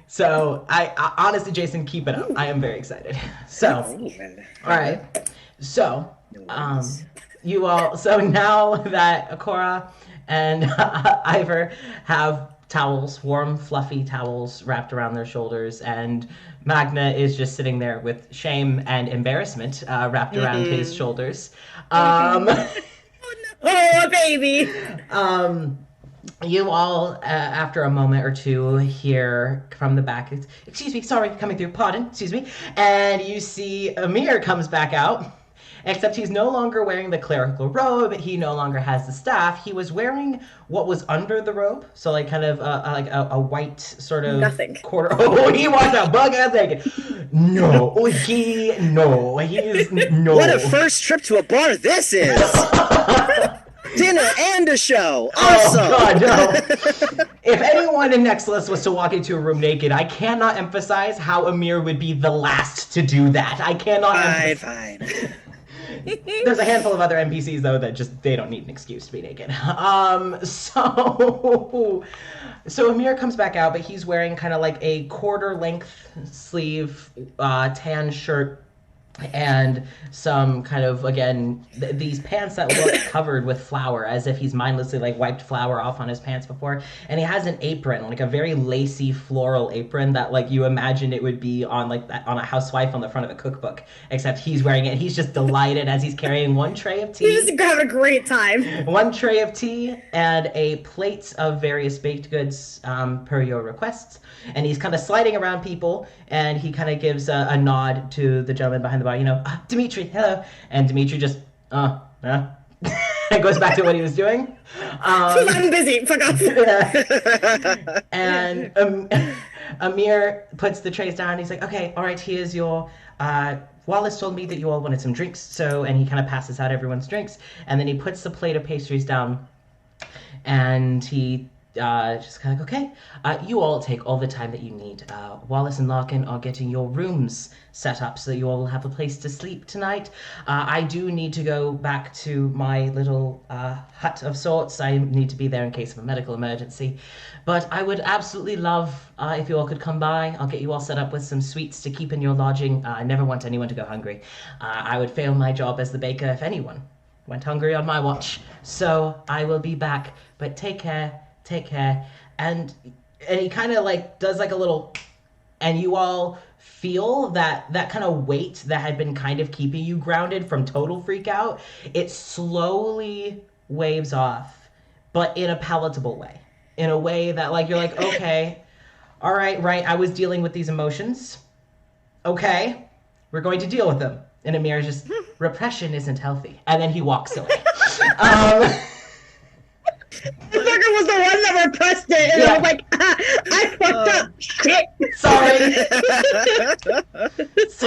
So I honestly, Jason, keep it up. I am very excited. So, all right. So, you all. So now that Akora and Ivor have towels, warm, fluffy towels wrapped around their shoulders, and Magna is just sitting there with shame and embarrassment wrapped around his shoulders. Oh, baby! You all, after a moment or two, hear from the back, excuse me, sorry, coming through, pardon, excuse me, and you see Amir comes back out. Except he's no longer wearing the clerical robe. He no longer has the staff. He was wearing what was under the robe, so like kind of like a white sort of nothing. Quarter. Oh, he was a bug-ass naked. No. What a first trip to a bar this is. Dinner and a show. Awesome. Oh God, no. If anyone in Nexilis was to walk into a room naked, I cannot emphasize how Amir would be the last to do that. I cannot. Fine. There's a handful of other NPCs though that just they don't need an excuse to be naked. So Amir comes back out, but he's wearing kind of like a quarter length sleeve tan shirt and some kind of, again, these pants that look covered with flour, as if he's mindlessly like wiped flour off on his pants before. And he has an apron, like a very lacy floral apron that like you imagine it would be on like on a housewife on the front of a cookbook, except he's wearing it. He's just delighted as he's carrying one tray of tea. He's just having a great time. One tray of tea and a plate of various baked goods per your requests. And he's kind of sliding around people, and he kind of gives a nod to the gentleman behind the bar, Dimitri, hello. And Dimitri just, and goes back to what he was doing. I'm busy, fuck off. And Amir puts the trays down, and he's like, okay, all right, here's your, Wallace told me that you all wanted some drinks, and he kind of passes out everyone's drinks, and then he puts the plate of pastries down, and he just kind of like, okay, you all take all the time that you need. Wallace and Larkin are getting your rooms set up so that you all will have a place to sleep tonight. I do need to go back to my little hut of sorts. I need to be there in case of a medical emergency. But I would absolutely love if you all could come by. I'll get you all set up with some sweets to keep in your lodging. I never want anyone to go hungry. I would fail my job as the baker if anyone went hungry on my watch. So I will be back, but take care. And he kind of like does like a little, and you all feel that kind of weight that had been kind of keeping you grounded from total freak out, it slowly waves off, but in a palatable way, in a way that like you're like, okay, all right, I was dealing with these emotions, okay, we're going to deal with them. And Amir just, repression isn't healthy, and then he walks away. The fucker was the one that repressed it, and I was like, I fucked up. Shit. Sorry.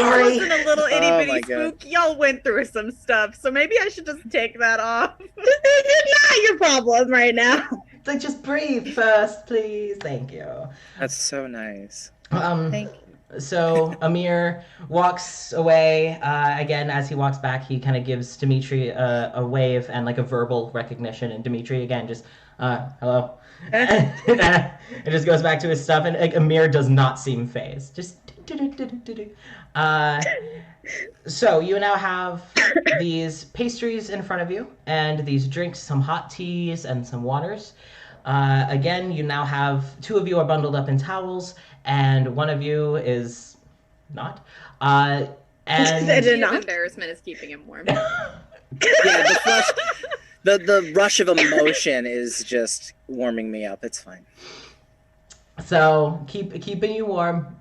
I wasn't a little itty bitty spook. Y'all went through some stuff, so maybe I should just take that off. It's not your problem right now. It's like, just breathe first, please. Thank you. That's so nice. Thank you. So Amir walks away. Again, as he walks back, he kind of gives Dimitri a wave and like a verbal recognition. And Dimitri, again, just, hello. It just goes back to his stuff. And like, Amir does not seem fazed. Just, so you now have these pastries in front of you and these drinks, some hot teas and some waters. Again, you now have, two of you are bundled up in towels, and one of you is not. And embarrassment is keeping him warm. Yeah, the rush of emotion is just warming me up. It's fine. So keeping you warm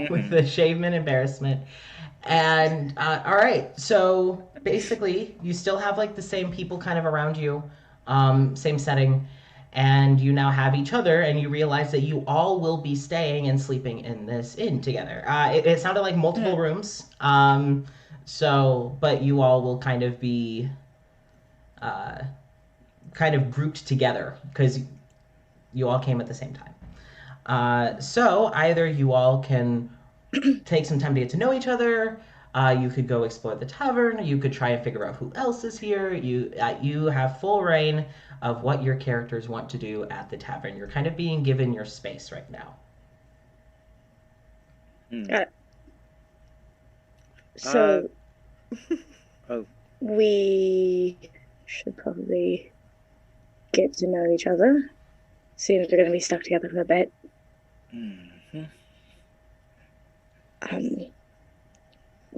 with the shavement embarrassment. And all right, so basically, you still have like the same people kind of around you, same setting, and you now have each other, and you realize that you all will be staying and sleeping in this inn together. It sounded like multiple rooms, so but you all will kind of be uh, kind of grouped together because you all came at the same time. So either you all can take some time to get to know each other. You could go explore the tavern. You could try and figure out who else is here. You have full reign of what your characters want to do at the tavern. You're kind of being given your space right now. Got it. So we should probably get to know each other. Seems we're going to be stuck together for a bit. Mm-hmm.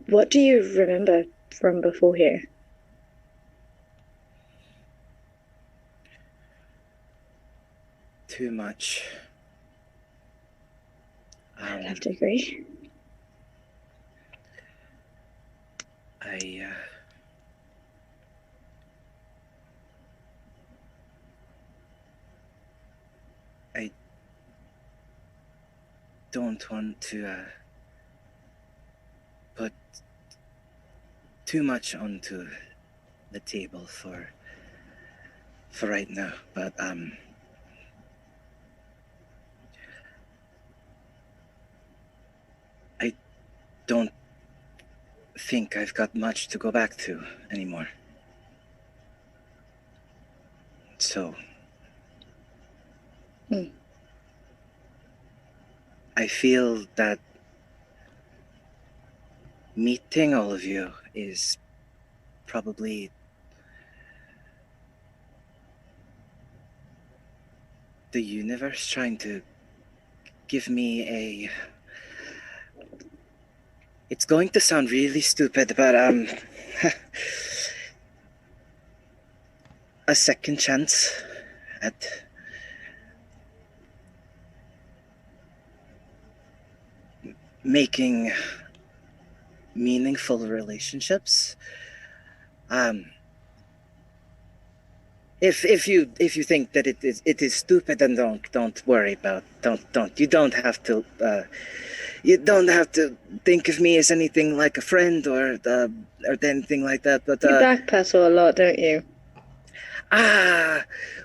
What do you remember from before here? Too much. I'd have to agree. I don't want to put too much onto the table for right now, but I don't think I've got much to go back to anymore. So I feel that meeting all of you is probably the universe trying to give me a... It's going to sound really stupid, but a second chance at making meaningful relationships. If you think that it is stupid, then don't worry about you don't have to think of me as anything like a friend or anything like that. But you backpedal a lot, don't you?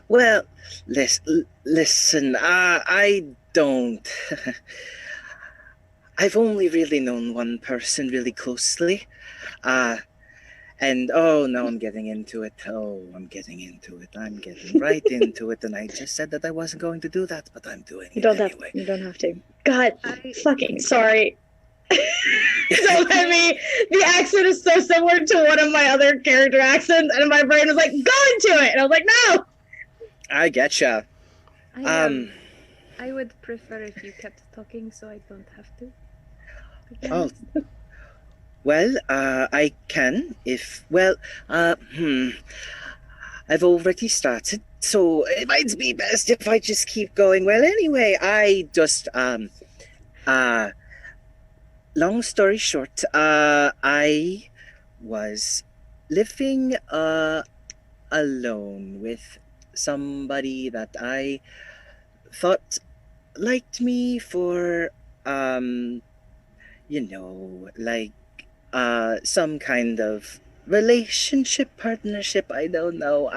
Well, listen. I don't. I've only really known one person really closely. And now I'm getting into it. I'm getting right into it. And I just said that I wasn't going to do that, but I'm doing it anyway. You don't have to. God, fucking sorry. Don't let me. The accent is so similar to one of my other character accents, and my brain was like, go into it. And I was like, no. I getcha. I would prefer if you kept talking so I don't have to. Oh. Well, I can if... Well, I've already started, so it might be best if I just keep going. Well, anyway, I just... long story short, I was living alone with somebody that I thought liked me for, like some kind of relationship, partnership, I don't know.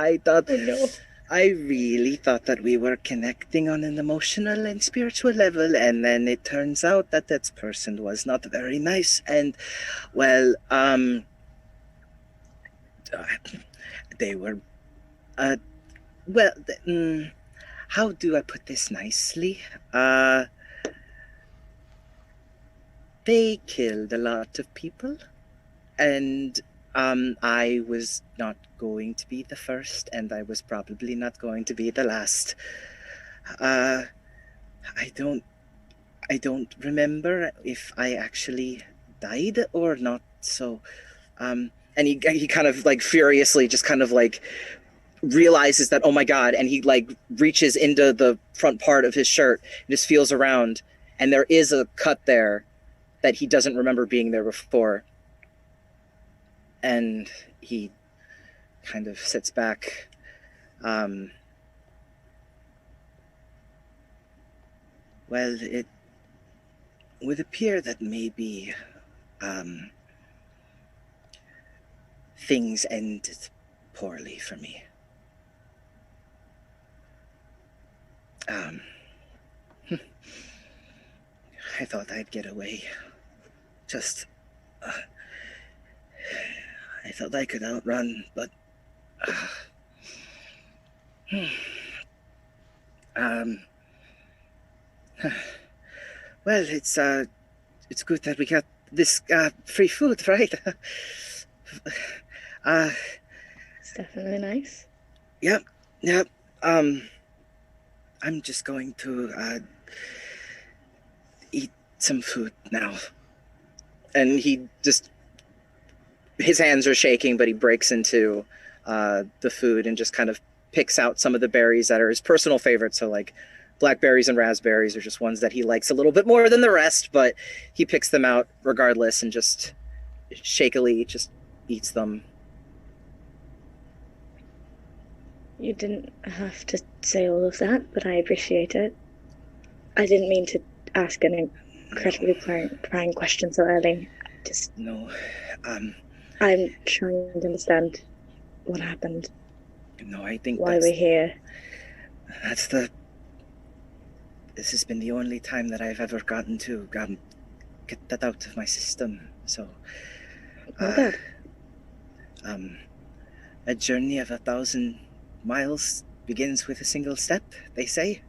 I really thought that we were connecting on an emotional and spiritual level, and then it turns out that that person was not very nice, and well, they were, how do I put this nicely? They killed a lot of people, and I was not going to be the first, and I was probably not going to be the last. I don't remember if I actually died or not. So, and he kind of like furiously just kind of like realizes that, oh my God, and he like reaches into the front part of his shirt and just feels around, and there is a cut there that he doesn't remember being there before. And he kind of sits back. Well, it would appear that maybe things ended poorly for me. I thought I'd get away. I thought I could outrun, but well, it's good that we got this free food, right? It's definitely nice. Yep. I'm just going to eat some food now. And he just, his hands are shaking, but he breaks into the food and just kind of picks out some of the berries that are his personal favorites. So like blackberries and raspberries are just ones that he likes a little bit more than the rest, but he picks them out regardless and just shakily just eats them. You didn't have to say all of that, but I appreciate it. I didn't mean to ask an incredibly prying question so early. No. I'm trying to understand what happened. No, I think why we're here. This has been the only time that I've ever gotten to get that out of my system. So, Okay. A journey of 1,000 miles begins with a single step, they say.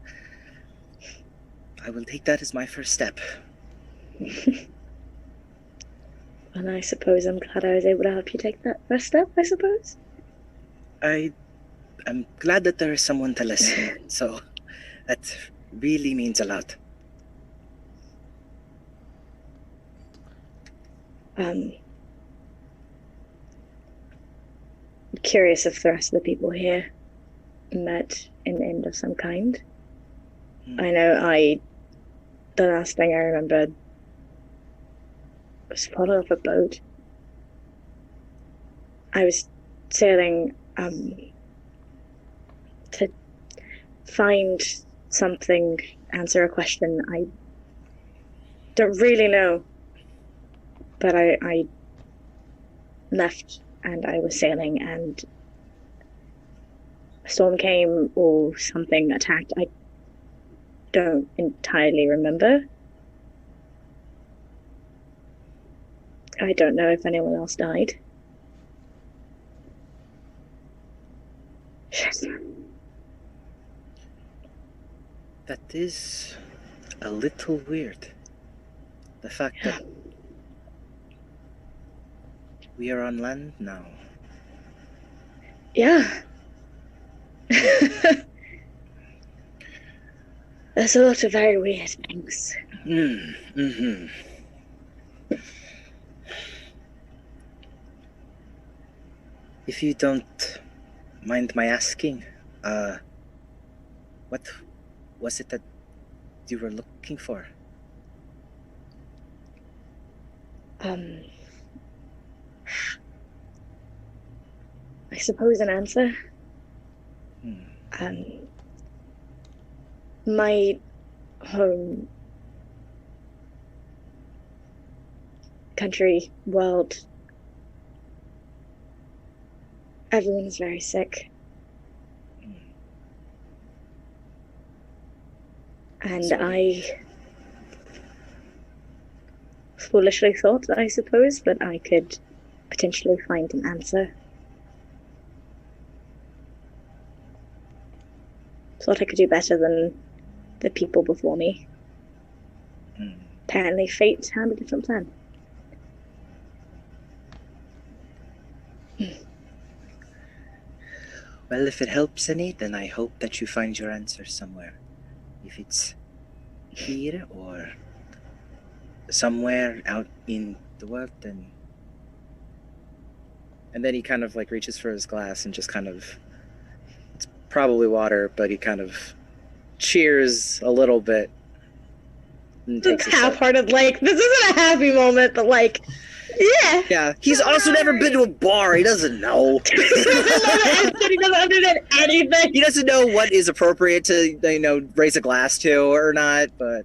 I will take that as my first step. And I suppose I'm glad I was able to help you take that first step, I suppose. I'm glad that there is someone to listen, so that really means a lot. I'm curious if the rest of the people here met in the end of some kind. I know the last thing I remembered was part of a boat. I was sailing to find something, answer a question. I don't really know, but I left and I was sailing and a storm came or something attacked. I don't entirely remember. I don't know if anyone else died. That is a little weird. The fact that we are on land now. Yeah. There's a lot of very weird things. Mm-hmm. If you don't mind my asking, what was it that you were looking for? I suppose an answer. My home, country, world, everyone's very sick. And I foolishly thought, I suppose, that I could potentially find an answer. Thought I could do better than the people before me. Apparently fate had a different plan. Well, if it helps any, then I hope that you find your answer somewhere. If it's here or somewhere out in the world, then... And then he kind of like reaches for his glass and just kind of probably water, but he kind of cheers a little bit. And takes a sip. Half-hearted, like, this isn't a happy moment, but like, yeah. Yeah, he's also never been to a bar. He doesn't know. He doesn't understand anything. He doesn't know what is appropriate to, raise a glass to or not, but...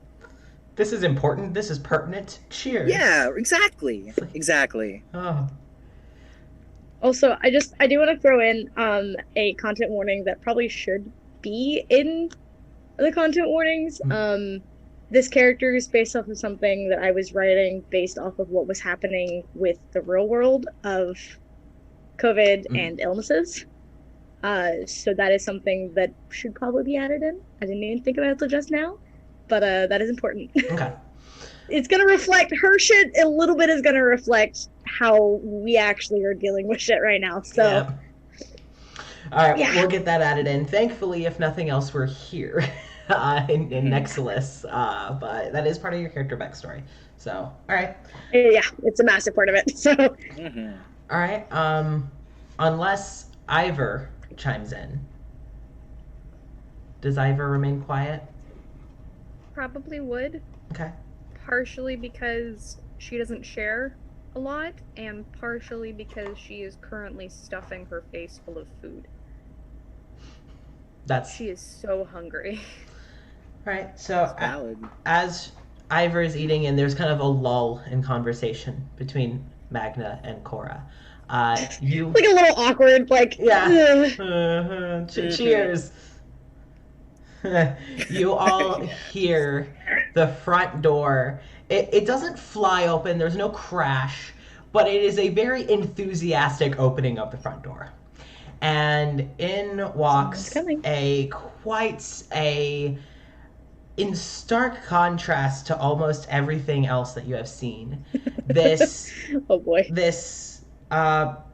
This is important. This is pertinent. Cheers. Yeah, exactly. Exactly. Oh. Also, I do want to throw in a content warning that probably should be in the content warnings. This character is based off of something that I was writing based off of what was happening with the real world of COVID and illnesses. So that is something that should probably be added in. I didn't even think about it till just now, but that is important. Okay. It's going to reflect her shit. A little bit is going to reflect how we actually are dealing with shit right now. So, yeah. All right, we'll get that added in. Thankfully, if nothing else, we're here in Nexilis, but that is part of your character backstory. So, all right. Yeah, it's a massive part of it. So, all right. Unless Ivor chimes in, does Ivor remain quiet? Probably would. Okay. Partially because she doesn't share a lot, and partially because she is currently stuffing her face full of food. She is so hungry. Right, so valid. As Ivor is eating, and there's kind of a lull in conversation between Magna and Cora. You like a little awkward, like cheers. You all hear the front door. It doesn't fly open. There's no crash, but it is a very enthusiastic opening of the front door. And in walks in stark contrast to almost everything else that you have seen, this this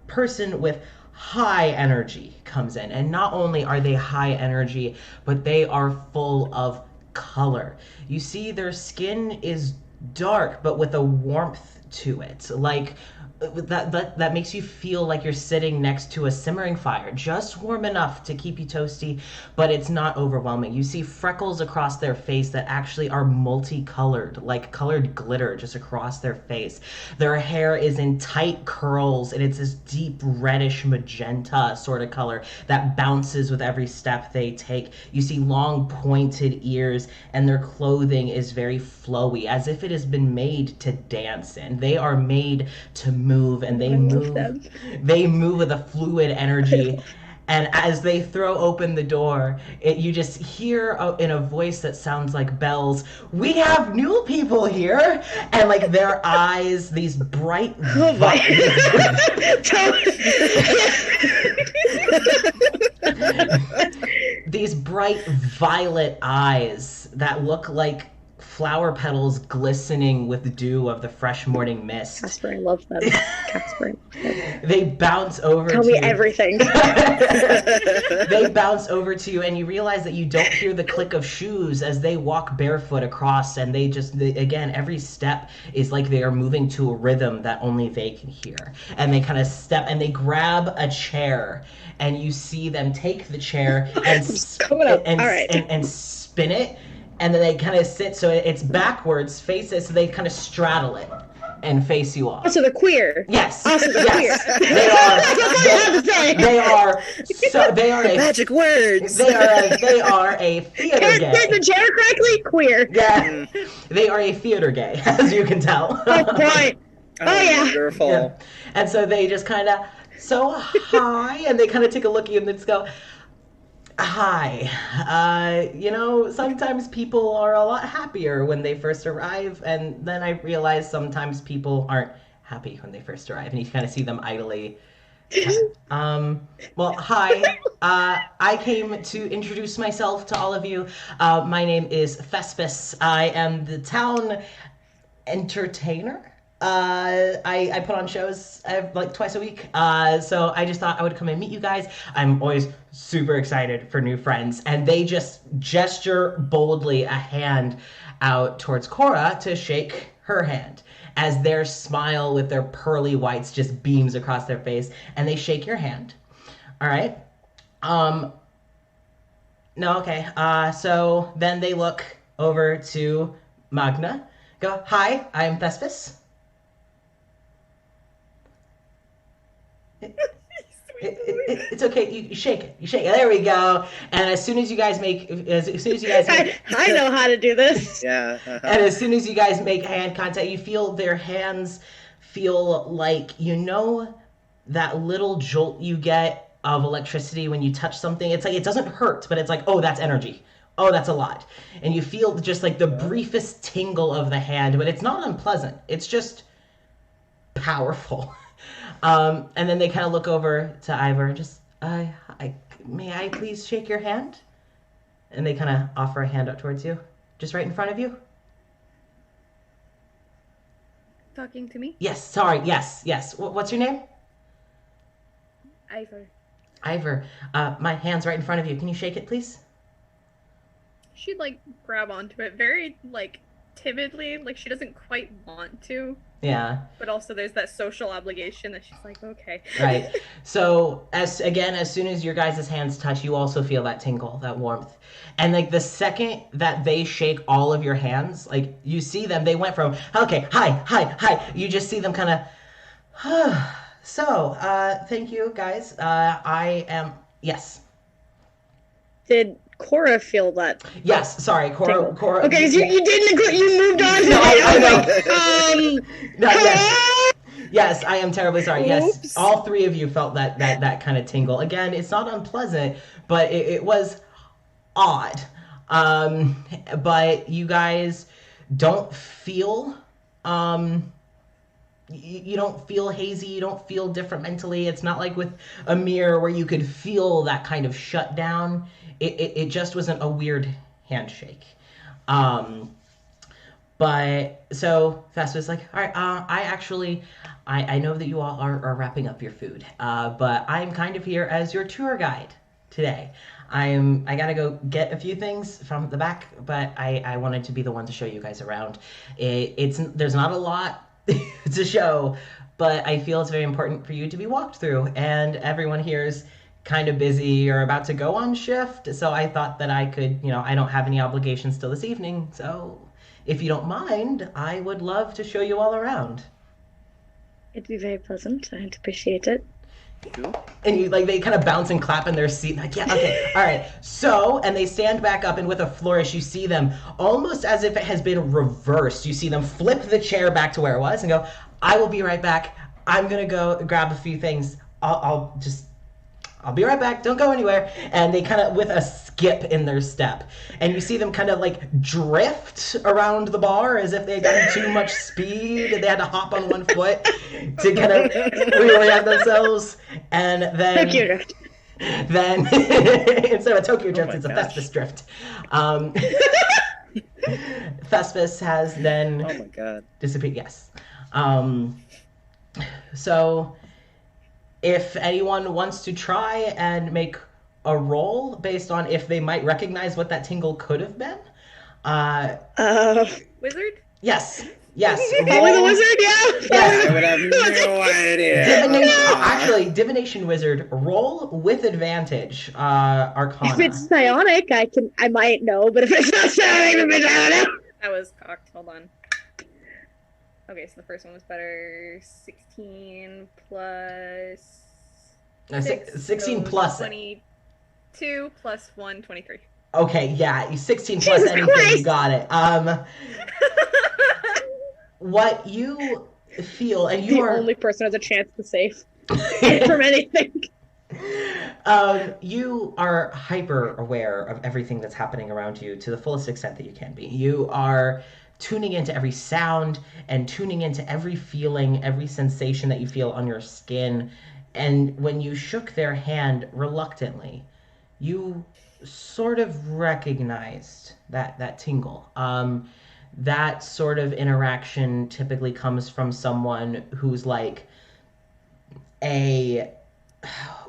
person with high energy comes in. And not only are they high energy, but they are full of color. You see their skin is dark, but with a warmth to it. Like that makes you feel like you're sitting next to a simmering fire, just warm enough to keep you toasty, but it's not overwhelming. You see freckles across their face that actually are multicolored, like colored glitter just across their face. Their hair is in tight curls, and it's this deep reddish magenta sort of color that bounces with every step they take. You see long pointed ears, and their clothing is very flowy, as if it has been made to dance in. They are made to move, and they move with a fluid energy. And as they throw open the door, you just hear in a voice that sounds like bells, "We have new people here!" And like their eyes, these bright these bright violet eyes that look like flower petals glistening with dew of the fresh morning mist. Casper, I love them. Casper. They bounce over Tell to me you. everything. They bounce over to you, and you realize that you don't hear the click of shoes as they walk barefoot across, and again, every step is like they are moving to a rhythm that only they can hear. And they kind of step, and they grab a chair, and you see them take the chair and spin it. And then they kind of sit, so it's backwards, face it, so they kind of straddle it and face you off. Also, they're queer. Yes. Also, they're queer. They are a magic words. They are a theater gay. Can't sit in the chair correctly? Queer. Yeah. They are a theater gay, as you can tell. Oh boy. Oh yeah. Wonderful. Yeah. And so they just kind of, so hi, and they kind of take a look at you and they just go, "Hi. Sometimes people are a lot happier when they first arrive, and then I realize sometimes people aren't happy when they first arrive," and you kind of see them idly. Well, hi. I came to introduce myself to all of you. My name is Thespis. I am the town entertainer. I put on shows like twice a week, so I just thought I would come and meet you guys. I'm always super excited for new friends, and they just gesture boldly a hand out towards Cora to shake her hand, as their smile with their pearly whites just beams across their face, and they shake your hand. All right. No, okay. So then they look over to Magna. Go, hi, I'm Thespis. It's okay. You shake it. You shake it. There we go. And as soon as you guys make, I know how to do this. Yeah. and as soon as you guys make hand contact, you feel their hands feel like, that little jolt you get of electricity when you touch something. It's like, it doesn't hurt, but it's like, oh, that's energy. Oh, that's a lot. And you feel just like the briefest tingle of the hand, but it's not unpleasant. It's just powerful. And then they kind of look over to Ivor and just, may I please shake your hand? And they kind of offer a hand up towards you, just right in front of you. Talking to me? Yes, sorry, yes. What's your name? Ivor. Ivor. My hand's right in front of you. Can you shake it, please? She'd grab onto it very timidly, she doesn't quite want to. Yeah. But also there's that social obligation that she's like, okay. Right. So as soon as your guys' hands touch, you also feel that tingle, that warmth. And the second that they shake all of your hands, you see them, they went from, okay, hi. You just see them kind of, so, thank you guys. Yes. Did Cora feel that? Yes, sorry, Cora. Okay, so you didn't. You moved on. No, I know. Yes, I am terribly sorry. Oops. Yes, all three of you felt that kind of tingle. Again, it's not unpleasant, but it was odd. But you guys don't feel. You don't feel hazy. You don't feel different mentally. It's not like with a mirror where you could feel that kind of shutdown. It just wasn't a weird handshake. But so Fast was like, all right, I know that you all are wrapping up your food, but I'm kind of here as your tour guide today. I gotta go get a few things from the back, but I wanted to be the one to show you guys around. There's not a lot to show, but I feel it's very important for you to be walked through, and everyone here's kind of busy or about to go on shift, so I thought that I could, I don't have any obligations till this evening, so if you don't mind, I would love to show you all around. It'd be very pleasant. I'd appreciate it. And you they kind of bounce and clap in their seat, yeah, okay, all right. So, and they stand back up, and with a flourish, you see them almost as if it has been reversed. You see them flip the chair back to where it was and go, I will be right back. I'm gonna go grab a few things. I'll be right back. Don't go anywhere. And they kind of, with a skip in their step. And you see them kind of drift around the bar as if they had gotten too much speed and they had to hop on one foot to kind of reorient themselves. And then... Tokyo Drift. Then, instead of a Tokyo Drift, it's a Thespis Drift. Thespis has then... Oh my god. Disappeared, yes. So... If anyone wants to try and make a roll based on if they might recognize what that tingle could have been. Wizard? Yes. Probably the wizard, yeah. I would have no idea. Divination wizard, roll with advantage, Arcana. If it's psionic, I might know, but if it's not psionic, I don't know. That was cocked. Hold on. Okay, so the first one was better. 16 plus... 16 so plus... 22 plus 1, 23. Okay, yeah, 16 plus Jesus anything, Christ. you got it. What you feel, and you The are... only person who has a chance to save from anything. You are hyper aware of everything that's happening around you to the fullest extent that you can be. You are tuning into every sound and tuning into every feeling, every sensation that you feel on your skin. And when you shook their hand reluctantly, you sort of recognized that tingle. That sort of interaction typically comes from someone who's like a,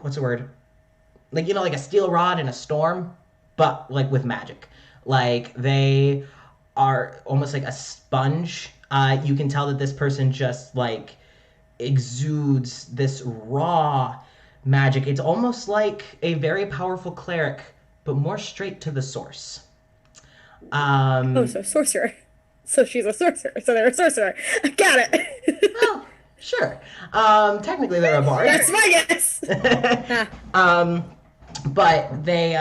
what's the word? Like a steel rod in a storm, but with magic. They are almost like a sponge. You can tell that this person just exudes this raw magic. It's almost like a very powerful cleric but more straight to the source. So sorcerer. So she's a sorcerer. So they're a sorcerer. I got it. Well, sure. Technically they're a bard. That's my guess. But they,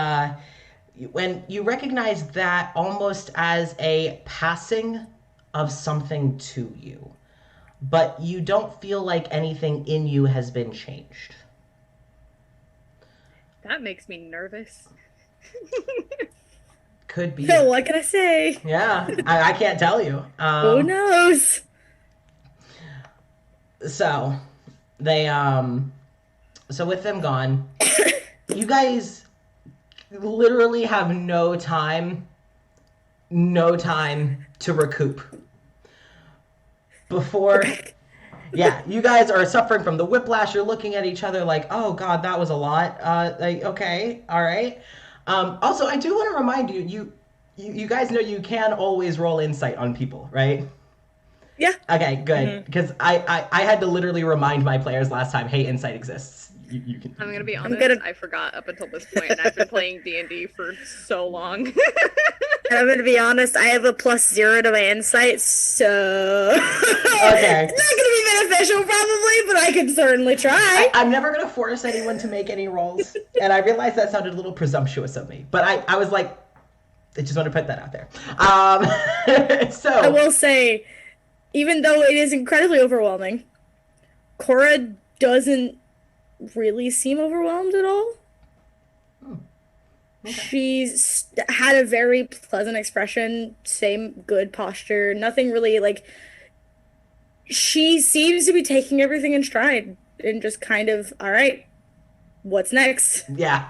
when you recognize that almost as a passing of something to you, but you don't feel like anything in you has been changed. That makes me nervous. Could be. So what can I say? Yeah, I can't tell you. Who knows? So, they, so with them gone, you guys literally have no time to recoup. Before, yeah, you guys are suffering from the whiplash. You're looking at each other like, oh God, that was a lot. Like, okay, all right. Also, I do want to remind you, you guys know you can always roll insight on people, right? Yeah. Okay, good. Because I had to literally remind my players last time, hey, insight exists. You can. I'm gonna be honest. I forgot up until this point, and I've been playing D&D for so long. I'm gonna be honest. I have a +0 to my insight, so Okay. It's not gonna be beneficial, probably, but I can certainly try. I'm never gonna force anyone to make any rolls, and I realized that sounded a little presumptuous of me, but I was like, I just want to put that out there. So I will say, even though it is incredibly overwhelming, Cora doesn't really seem overwhelmed at all. Okay. She's had a very pleasant expression, same good posture, nothing really like. She seems to be taking everything in stride and just kind of, all right, what's next? Yeah.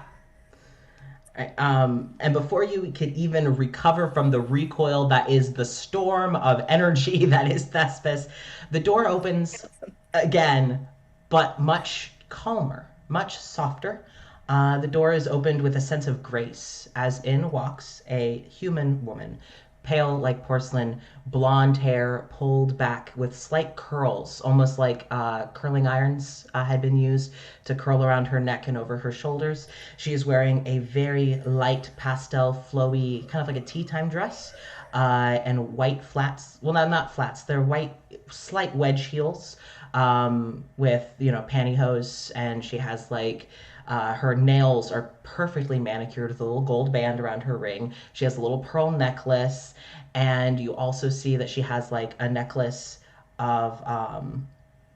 Right, and before you could even recover from the recoil that is the storm of energy that is Thespis, the door opens again, but much calmer, much softer. The door is opened with a sense of grace, as in walks a human woman, pale like porcelain, blonde hair pulled back with slight curls, almost like curling irons had been used to curl around her neck and over her shoulders. She is wearing a very light pastel, flowy, kind of like a tea time dress, and white flats. Well, not flats. They're white, slight wedge heels, with, pantyhose, and she has like, her nails are perfectly manicured with a little gold band around her ring. She has a little pearl necklace, and you also see that she has like a necklace of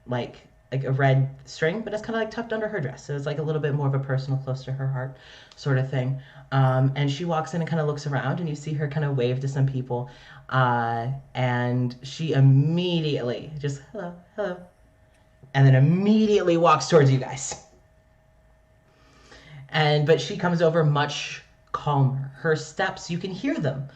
like a red string, but it's kind of like tucked under her dress. So it's like a little bit more of a personal, close to her heart sort of thing. And she walks in and kind of looks around, and you see her kind of wave to some people. And she immediately just, hello, hello. And then immediately walks towards you guys. But she comes over much calmer. Her steps, you can hear them,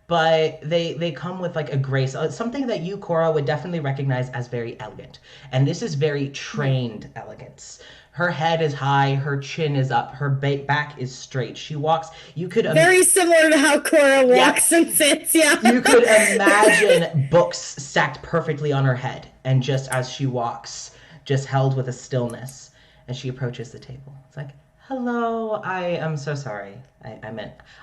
but they come with like a grace, something that you, Cora, would definitely recognize as very elegant. And this is very trained elegance. Her head is high, her chin is up, her back is straight. She walks, you could... Very similar to how Cora walks and sits, yeah. You could imagine books stacked perfectly on her head, and just as she walks, just held with a stillness, and she approaches the table. It's like, hello, I am so sorry.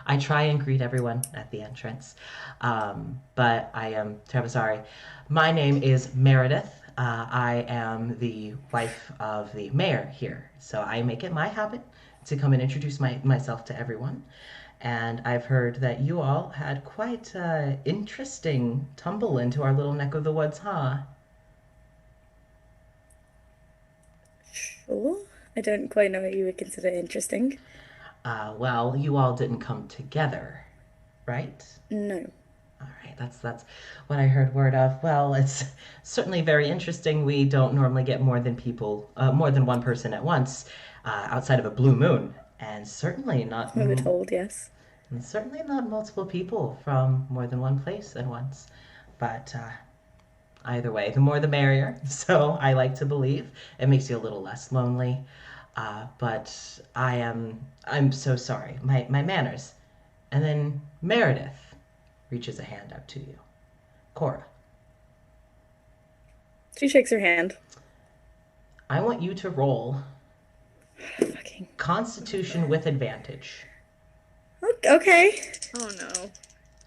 I try and greet everyone at the entrance, but I am terribly sorry. My name is Meredith. I am the wife of the mayor here, so I make it my habit to come and introduce myself to everyone. And I've heard that you all had quite an interesting tumble into our little neck of the woods, huh? Sure. I don't quite know what you would consider interesting. Well, you all didn't come together, right? No. All right, that's what I heard word of. Well, it's certainly very interesting. We don't normally get more than one person at once, outside of a blue moon, and certainly not. We were told, yes. And certainly not multiple people from more than one place at once. But either way, the more the merrier. So I like to believe it makes you a little less lonely. But I'm so sorry. My manners. And then Meredith reaches a hand out to you. Cora. She shakes her hand. I want you to roll Fucking. Constitution with advantage. Okay. Oh no.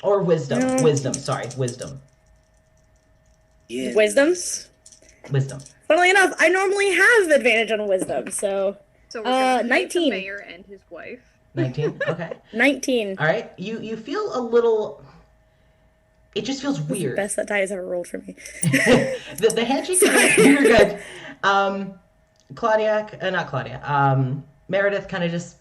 Or wisdom. No. Wisdom. Sorry, wisdom. Yes. Wisdom? Wisdom. Funnily enough, I normally have advantage on wisdom, so... So we're gonna fight 19. the mayor and his wife. 19? Okay. 19. All right. You feel a little... It just feels That's the weird. best that die has ever rolled for me. the handshake... You're good. Not Claudia. Meredith kind of just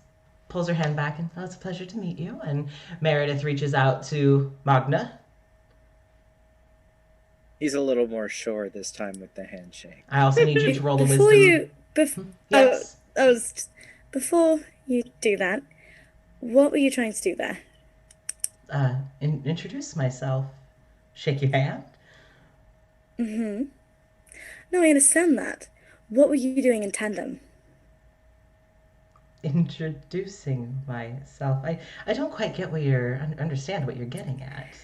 pulls her hand back and, oh, it's a pleasure to meet you. And Meredith reaches out to Magna. He's a little more sure this time with the handshake. I also need you to roll the wisdom. Yes. Yes. Before you do that, what were you trying to do there? Introduce myself. Shake your hand. Mm-hmm. No, I understand that. What were you doing in tandem? Introducing myself. I don't quite get understand what you're getting at.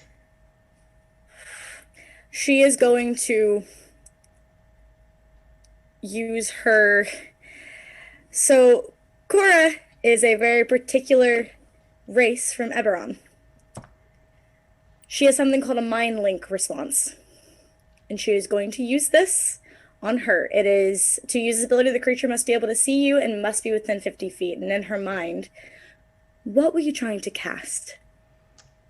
She is going to use her... So, Cora is a very particular race from Eberron. She has something called a mind link response. And she is going to use this on her. It is, to use this ability, the creature must be able to see you and must be within 50 feet. And in her mind, what were you trying to cast?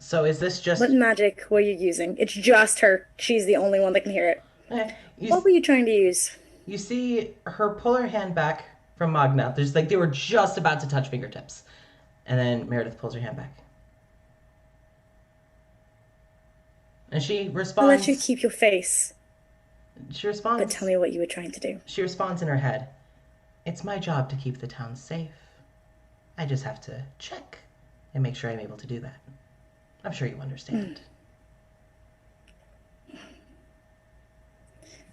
So is this just... What magic were you using? It's just her. She's the only one that can hear it. What were you trying to use? You see her pull her hand back from Magna. There's they were just about to touch fingertips. And then Meredith pulls her hand back. And she responds... I'll let you keep your face. She responds... But tell me what you were trying to do. She responds in her head. It's my job to keep the town safe. I just have to check and make sure I'm able to do that. I'm sure you understand.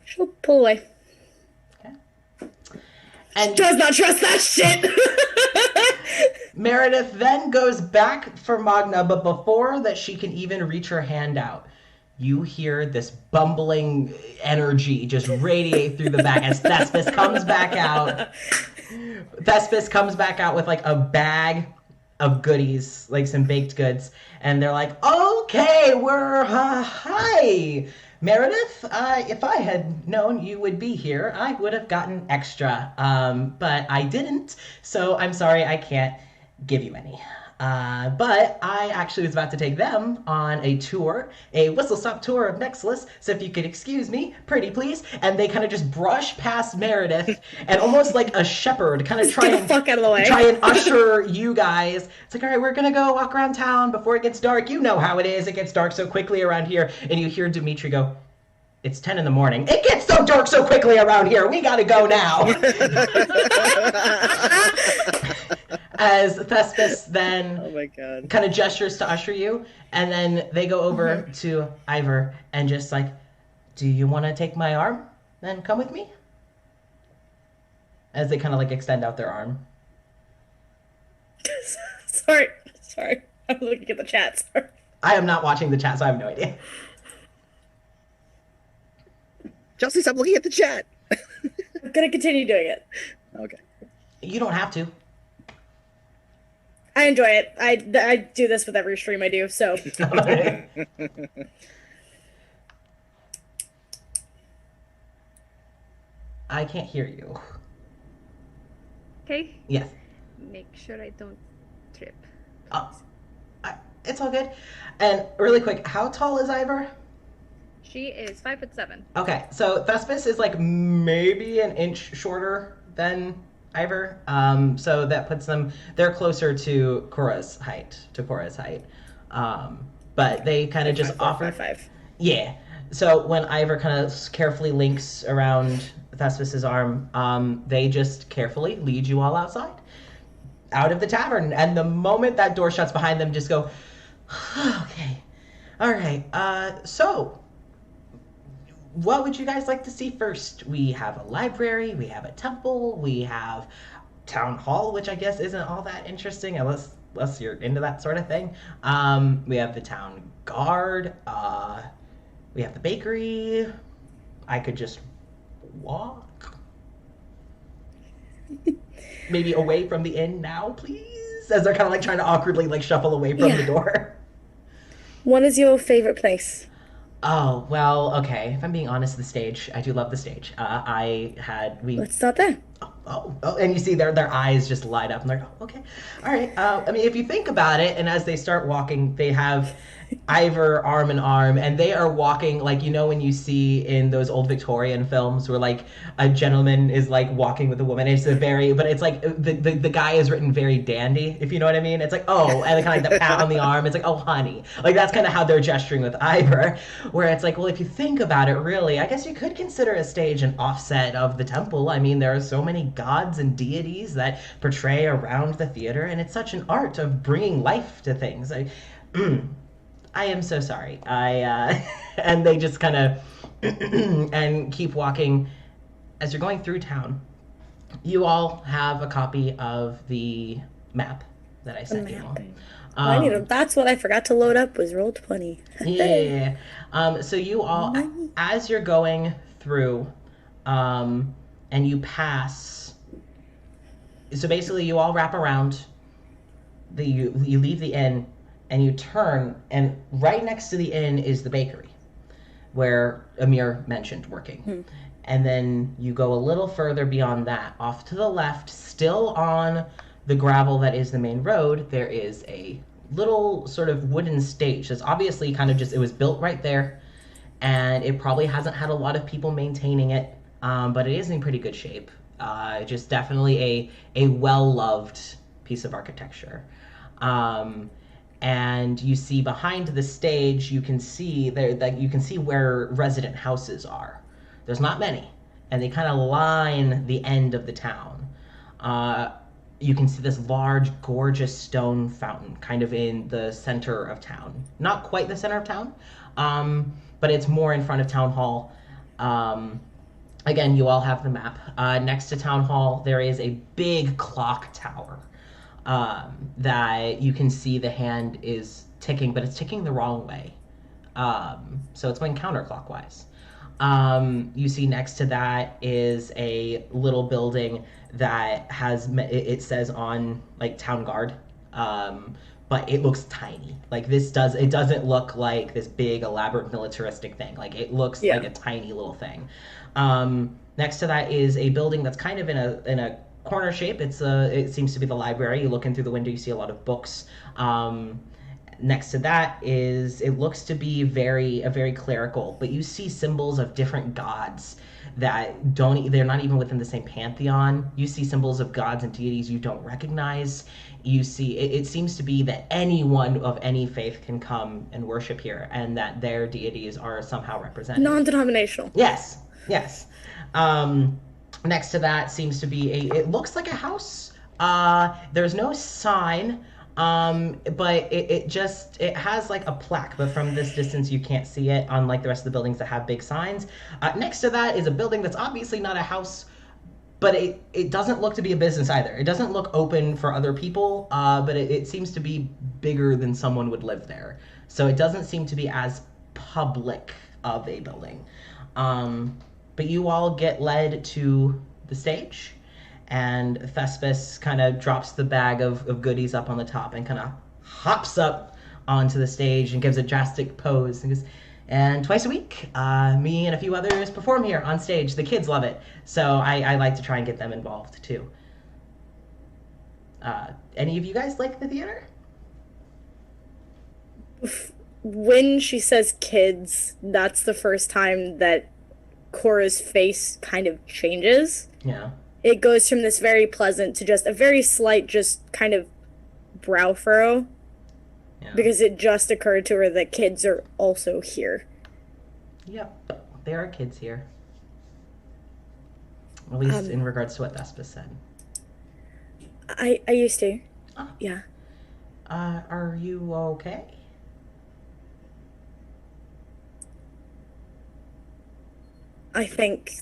She'll pull away. Okay. And she does not trust that shit! Meredith then goes back for Magna, but before that she can even reach her hand out, you hear this bumbling energy just radiate through the back as Thespis comes back out. Thespis comes back out with like a bag of goodies, like some baked goods, and they're like, okay, hi, Meredith, if I had known you would be here, I would have gotten extra, but I didn't, so I'm sorry I can't give you any. But I actually was about to take them on a tour, a whistle-stop tour of Nexilis, so if you could excuse me, pretty please. And they kind of just brush past Meredith and almost like a shepherd kind of try and usher you guys. It's like, all right, we're going to go walk around town before it gets dark. You know how it is. It gets dark so quickly around here. And you hear Dimitri go, it's 10 in the morning. It gets so dark so quickly around here. We got to go now. As Thespis then kind of gestures to usher you, and then they go over to Ivor and just like, do you want to take my arm and come with me? As they kind of like extend out their arm. Sorry. I'm looking at the chat. Sorry. I am not watching the chat, so I have no idea. Chelsea, stop looking at the chat. I'm going to continue doing it. Okay. You don't have to. I enjoy it. I do this with every stream I do, so. I can't hear you. Okay. Yes. Make sure I don't trip. It's all good. And really quick, how tall is Ivor? She is 5'7". Okay, so Thespis is like maybe an inch shorter than Ivor. So that puts them, they're closer to Cora's height. But they kind of just offer. 5'5". Yeah. So when Ivor kind of carefully links around Thespis's arm, they just carefully lead you all outside, out of the tavern. And the moment that door shuts behind them, just go, okay, all right. So what would you guys like to see first? We have a library, we have a temple, we have town hall, which I guess isn't all that interesting unless you're into that sort of thing. We have the town guard, we have the bakery. I could just walk. Maybe away from the inn now, please. as they're kind of like trying to awkwardly like shuffle away from the door. What is your favorite place? Oh, well, okay. If I'm being honest, the stage. I do love the stage. Let's start there. And you see their eyes just light up, and they're like, oh, okay, all right. I mean, if you think about it, and as they start walking, they have Ivor arm in arm, and they are walking like, you know, when you see in those old Victorian films where like a gentleman is like walking with a woman. It's but it's like the guy is written very dandy, if you know what I mean. It's like, oh, and kind of like the pat on the arm. It's like, oh, honey, like that's kind of how they're gesturing with Ivor, where it's like, well, if you think about it, really, I guess you could consider a stage an offset of the temple. I mean, there are so many gods and deities that portray around the theater, and it's such an art of bringing life to things. I am so sorry. And they just kind of and keep walking. As you're going through town, you all have a copy of the map that I sent you all. That's what I forgot to load up was Roll20. Yeah. So you all, as you're going through, and you pass. So basically, you all wrap around. You leave the inn. And you turn, and right next to the inn is the bakery, where Amir mentioned working. And then you go a little further beyond that. Off to the left, still on the gravel that is the main road, there is a little sort of wooden stage. That's obviously kind of it was built right there, and it probably hasn't had a lot of people maintaining it, but it is in pretty good shape. Just definitely a well-loved piece of architecture. And you see behind the stage, you can see where resident houses are. There's not many, and they kind of line the end of the town. You can see this large, gorgeous stone fountain kind of in the center of town. Not quite the center of town, but it's more in front of town hall. Again, you all have the map. Next to town hall, there is a big clock tower. That you can see the hand is ticking, but it's ticking the wrong way. So it's going counterclockwise. You see next to that is a little building that has, it says on like town guard, but it looks tiny. Like it doesn't look like this big elaborate militaristic thing. Like it looks like a tiny little thing. Next to that is a building that's kind of in a corner shape. It seems to be the library. You look in through the window, you see a lot of books. Next to that it looks to be very clerical, but you see symbols of different gods that they're not even within the same pantheon. You see symbols of gods and deities you don't recognize. You see, it seems to be that anyone of any faith can come and worship here, and that their deities are somehow represented. Non-denominational. Yes. Next to that seems to be it looks like a house. There's no sign, but it has like a plaque, but from this distance you can't see it, unlike the rest of the buildings that have big signs. Next to that is a building that's obviously not a house, but it doesn't look to be a business either. It doesn't look open for other people, but it seems to be bigger than someone would live there. So it doesn't seem to be as public of a building. But you all get led to the stage, and Thespis kind of drops the bag of goodies up on the top and kind of hops up onto the stage and gives a drastic pose and goes, and twice a week, me and a few others perform here on stage. The kids love it, so I like to try and get them involved too. Any of you guys like the theater? When she says kids, that's the first time that Cora's face kind of changes. Yeah. It goes from this very pleasant to just a very slight, just kind of brow furrow. Yeah. Because it just occurred to her that kids are also here. Yep, there are kids here. At least in regards to what Thespis said. I used to. Oh. Yeah. Are you okay? I think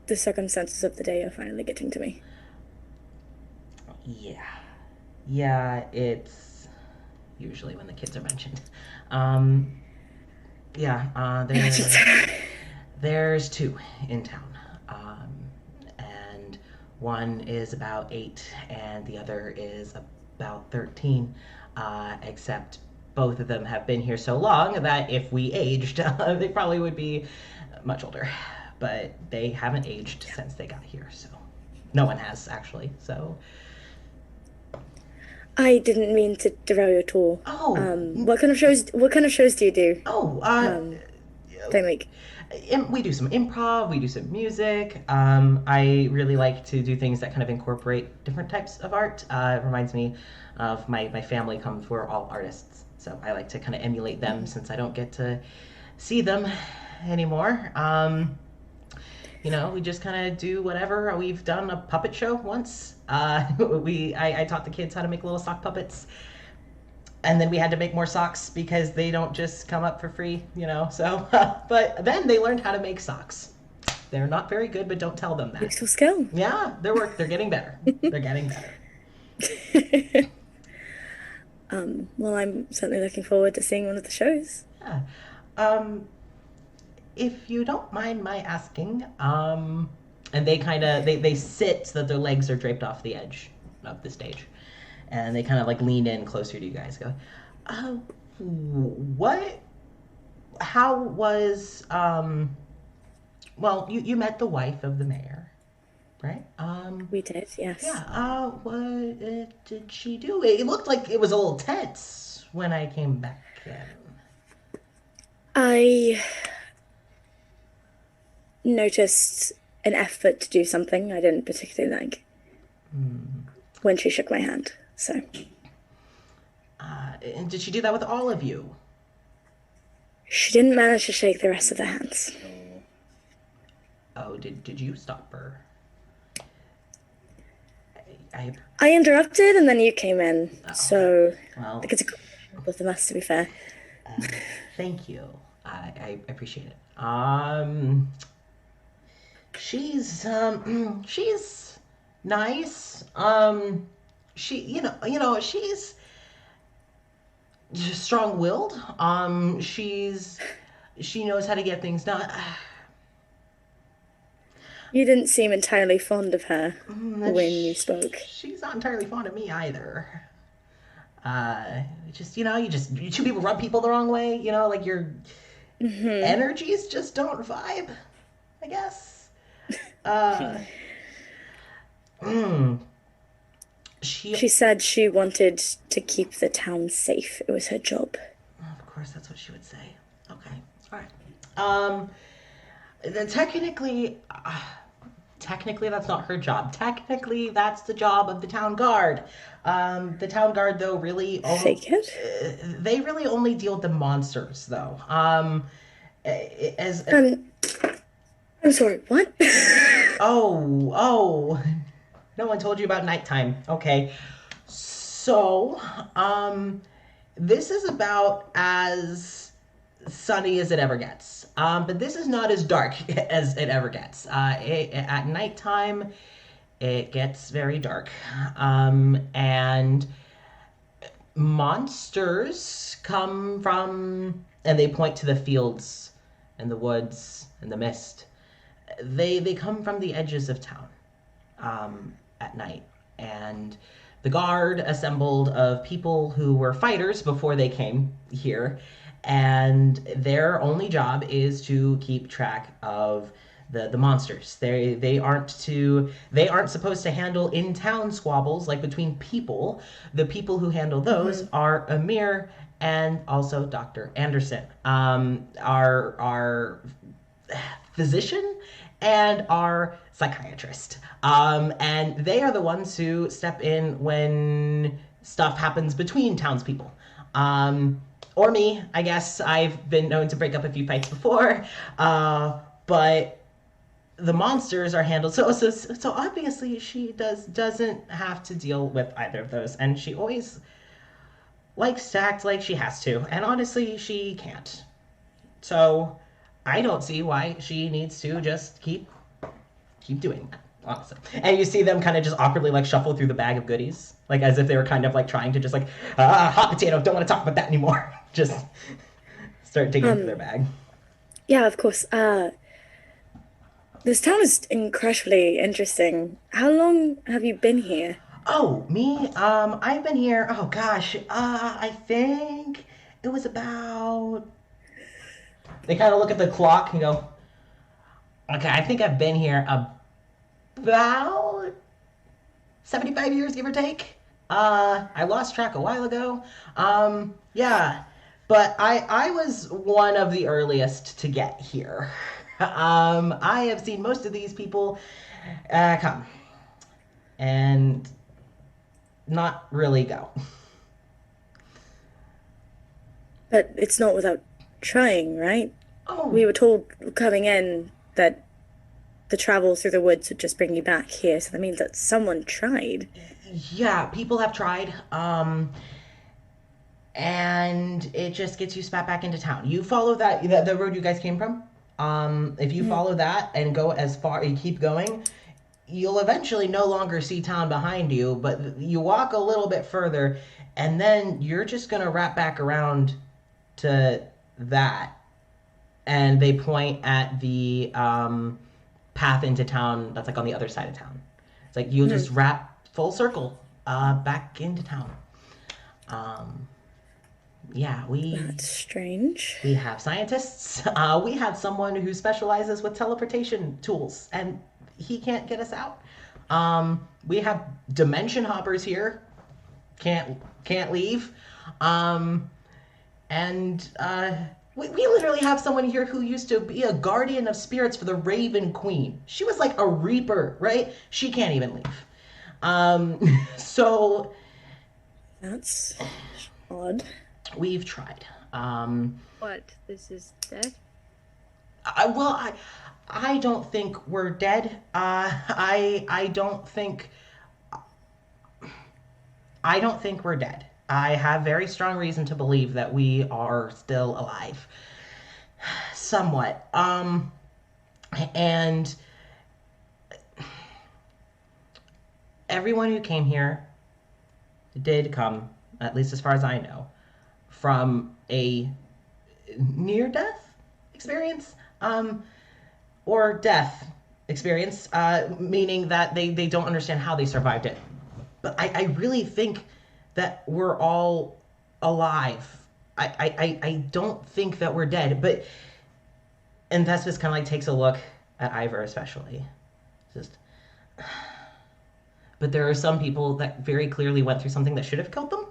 the circumstances of the day are finally getting to me. Yeah, it's usually when the kids are mentioned. There's two in town. And one is about 8 and the other is about 13, except both of them have been here so long that if we aged, they probably would be much older. But they haven't aged since they got here, so no one has actually. So I didn't mean to derail you at all. Oh. What kind of shows do you do? They make. We do some improv, we do some music. I really like to do things that kind of incorporate different types of art. It reminds me of my family comes, we're all artists. So I like to kind of emulate them since I don't get to see them anymore. We just kind of do whatever. We've done a puppet show once. I taught the kids how to make little sock puppets. And then we had to make more socks because they don't just come up for free, so, but then they learned how to make socks. They're not very good, but don't tell them that. Useful skill. Yeah, they're getting better. They're getting better. Well, I'm certainly looking forward to seeing one of the shows. Yeah. If you don't mind my asking, and they kind of, they sit so that their legs are draped off the edge of the stage. And they kind of like lean in closer to you guys. Go, how was, well, you met the wife of the mayor, right? We did, yes. Yeah, what did she do? It looked like it was a little tense when I came back in. I noticed an effort to do something I didn't particularly like when she shook my hand. So, and did she do that with all of you? She didn't manage to shake the rest of their hands. Oh, did you stop her? I interrupted, and then you came in. So, well, I think it's a combination of both of us, to be fair. Thank you. I appreciate it. She's nice. She's strong-willed. She knows how to get things done. You didn't seem entirely fond of her when you spoke. She's not entirely fond of me either. Two people rub people the wrong way. Like your energies just don't vibe, I guess. She said she wanted to keep the town safe. It was her job. Of course, that's what she would say. Okay, all right. Technically, that's not her job. Technically, that's the job of the town guard. The town guard, though, really they really only deal with the monsters, though. I'm sorry. What? Oh. No one told you about nighttime. Okay. So, this is about as sunny as it ever gets. But this is not as dark as it ever gets. At nighttime, it gets very dark. And monsters come from, and they point to the fields and the woods and the mist. They come from the edges of town. At night, and the guard assembled of people who were fighters before they came here, and their only job is to keep track of the monsters. They aren't supposed to handle in-town squabbles like between people. The people who handle those are Amir and also Dr. Anderson, our physician and our psychiatrist. And they are the ones who step in when stuff happens between townspeople. Or me, I guess. I've been known to break up a few fights before. But the monsters are handled. So obviously she doesn't have to deal with either of those. And she always likes to act like she has to. And honestly, she can't. So I don't see why she needs to just keep doing that, honestly. And you see them kind of just awkwardly like shuffle through the bag of goodies, like as if they were kind of like trying to just like, hot potato, don't want to talk about that anymore. Just start digging into their bag. Yeah, of course. This town is incredibly interesting. How long have you been here? Oh, me? I've been here. Oh gosh. I think it was about. They kind of look at the clock and go, "Okay, I think I've been here about 75 years, give or take. I lost track a while ago. Yeah, but I was one of the earliest to get here. I have seen most of these people come and not really go. But it's not without trying, right? Oh, We were told coming in that the travel through the woods would just bring you back here, so that means that someone tried. yeah, people have tried. And it just gets you spat back into town. You follow the road you guys came from. If you follow that and go as far, you keep going, you'll eventually no longer see town behind you. But you walk a little bit further, and then you're just gonna wrap back around to that. And they point at the path into town that's like on the other side of town. It's like you'll just wrap full circle back into town. Yeah, That's strange. we have scientists. We have someone who specializes with teleportation tools, and he can't get us out. We have dimension hoppers here. Can't leave. And we literally have someone here who used to be a guardian of spirits for the Raven Queen. She was like a reaper, right? She can't even leave. So That's odd. we've tried. What? This is death? I don't think we're dead. I don't think we're dead. I have very strong reason to believe that we are still alive, somewhat. And everyone who came here did come, at least as far as I know, from a near-death experience, or death experience, meaning that they don't understand how they survived it. But I really think that we're all alive. I don't think that we're dead. And that's just kind of like takes a look at Ivor especially. Just, but there are some people that very clearly went through something that should have killed them,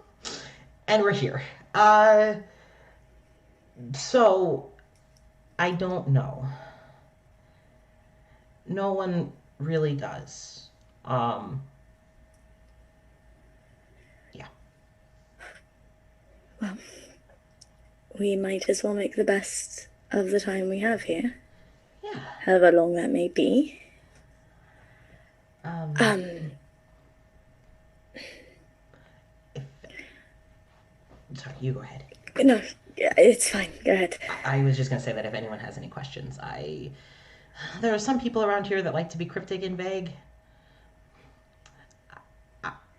and we're here. So I don't know. No one really does. Yeah. Well, we might as well make the best of the time we have here, Yeah. however long that may be. Sorry, you go ahead. No, yeah, it's fine. Go ahead. I was just gonna say that if anyone has any questions, there are some people around here that like to be cryptic and vague.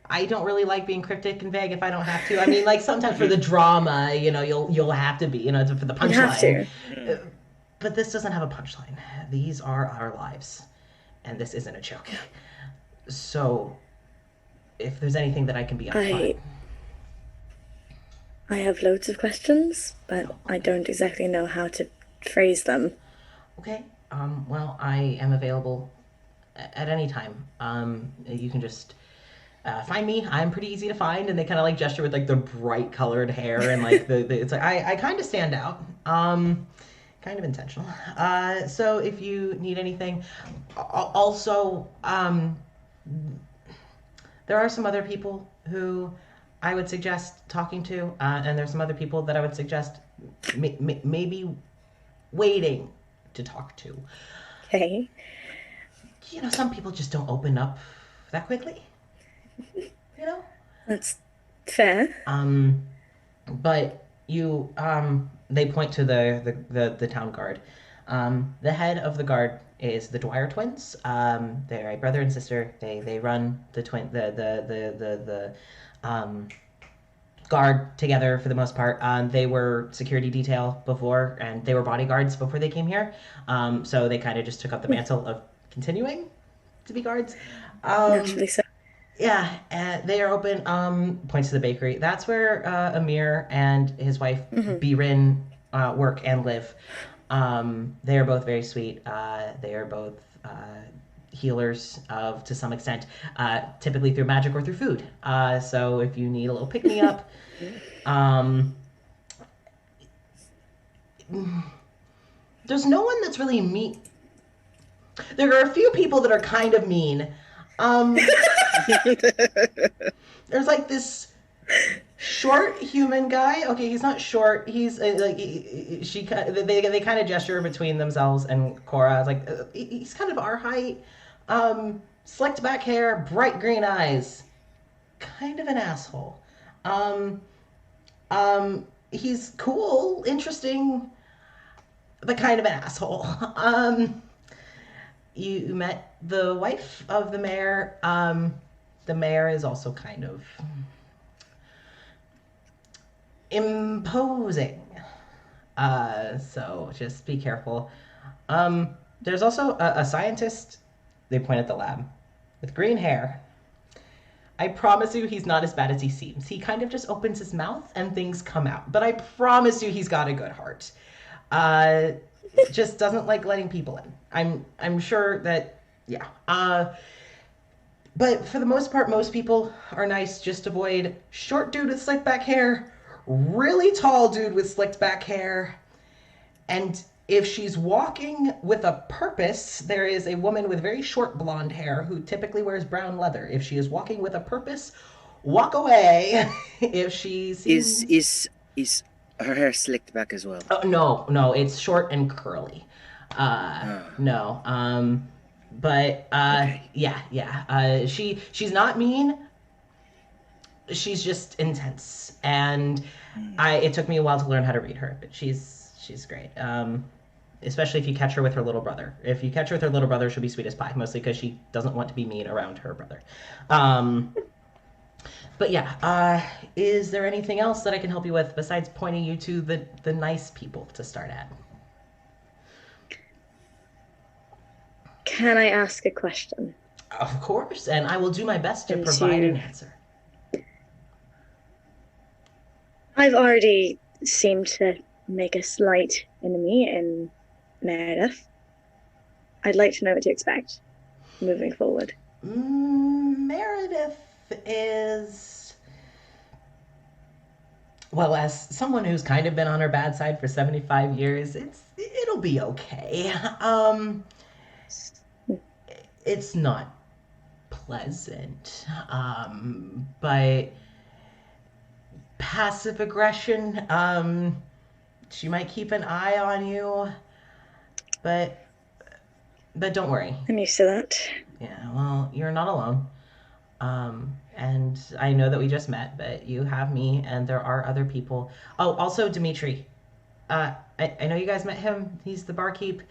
I don't really like being cryptic and vague if I don't have to. I mean, like sometimes for the drama, you'll have to be, for the You have punchline. to. But this doesn't have a punchline. These are our lives, and this isn't a joke. So, if there's anything that I can be upfront. I have loads of questions, but I don't exactly know how to phrase them. Okay. Well, I am available at any time. You can just find me. I'm pretty easy to find, and they kind of like gesture with like the bright colored hair and like it's like I kind of stand out. Kind of intentional. So if you need anything, also there are some other people who I would suggest talking to, and there's some other people that I would suggest maybe waiting to talk to. Okay. Some people just don't open up that quickly. That's fair. But they point to the town guard. The head of the guard is the Dwyer twins. They're a brother and sister. They run the guard together for the most part. They were security detail before, and they were bodyguards before they came here. So they kind of just took up the mantle of continuing to be guards. Naturally so. Yeah, they are open. Points to the bakery. That's where Amir and his wife Birin work and live. They are both very sweet. They are both healers of to some extent, typically through magic or through food. So if you need a little pick me up, um, there's no one that's really mean. There are a few people that are kind of mean. There's like this short human guy. Okay, he's not short. He's they kind of gesture between themselves and Cora. It's like he's kind of our height. Slicked back hair, bright green eyes. Kind of an asshole. Um, he's cool, interesting, but kind of an asshole. You met the wife of the mayor. The mayor is also kind of imposing. So just be careful. There's also a scientist, they point at the lab, with green hair. I promise you he's not as bad as he seems. He kind of just opens his mouth and things come out. But I promise you he's got a good heart. Just doesn't like letting people in. I'm sure that, yeah. But for the most part, most people are nice. Just avoid short dude with slicked back hair, really tall dude with slicked back hair, and if she's walking with a purpose, there is a woman with very short blonde hair who typically wears brown leather. If she is walking with a purpose, walk away. If she seems... Is her hair slicked back as well? Oh, no, it's short and curly. No. But Okay. yeah. She's not mean. She's just intense, and it took me a while to learn how to read her, but she's great. Especially if you catch her with her little brother. If you catch her with her little brother, she'll be sweet as pie, mostly because she doesn't want to be mean around her brother. But yeah, is there anything else that I can help you with besides pointing you to the nice people to start at? Can I ask a question? Of course, and I will do my best to provide an answer. I've already seemed to make a slight enemy in Meredith. I'd like to know what to expect moving forward. Meredith is... Well, as someone who's kind of been on her bad side for 75 years, it'll be okay. It's not pleasant, but passive aggression, she might keep an eye on you, but don't worry. I'm used to that. Yeah, well, you're not alone. And I know that we just met, but you have me, and there are other people. Oh, also Dimitri. I know you guys met him. He's the barkeep.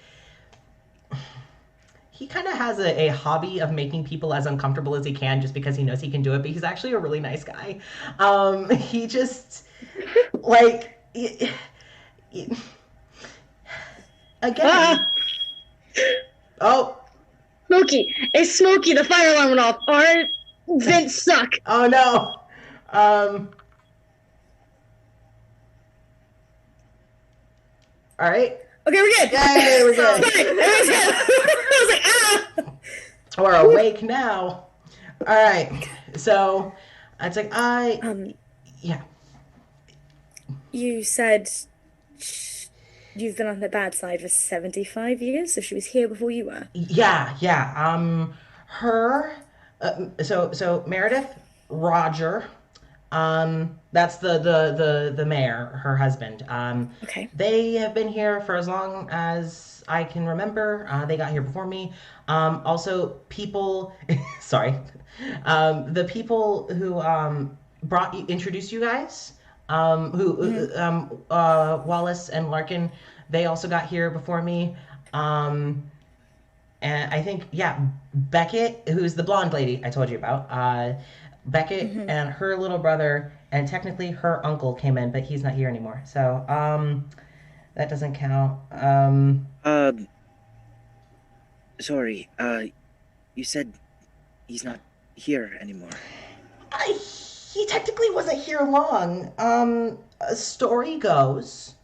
He kind of has a hobby of making people as uncomfortable as he can just because he knows he can do it, but he's actually a really nice guy. He just, like, again. Oh. Smokey! It's Smokey! The fire alarm went off! Our vents suck! Oh no! Alright. Okay, we're good! Yay, we're good! Everyone's good! I was like, ah! We're awake now. Alright, so, it's like, yeah. You said you've been on the bad side for 75 years, so she was here before you were? Yeah. So Meredith, Roger, that's the mayor, her husband. Okay. They have been here for as long as I can remember. They got here before me. Also, people, sorry, the people who introduced you guys, Wallace and Larkin, they also got here before me. And I think, yeah, Beckett, who's the blonde lady I told you about, Beckett and her little brother, and technically her uncle came in, but he's not here anymore. So, that doesn't count. Sorry, you said he's not here anymore? He technically wasn't here long. A story goes,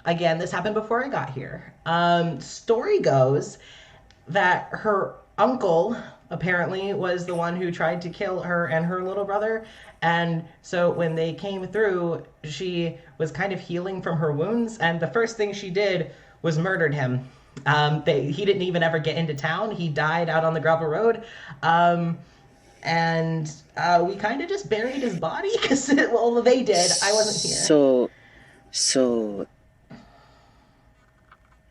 again, this happened before I got here. Story goes that her uncle apparently was the one who tried to kill her and her little brother. And so when they came through, she was kind of healing from her wounds. And the first thing she did was murdered him. He didn't even ever get into town. He died out on the gravel road. And we kind of just buried his body because, well, they did. I wasn't here. So,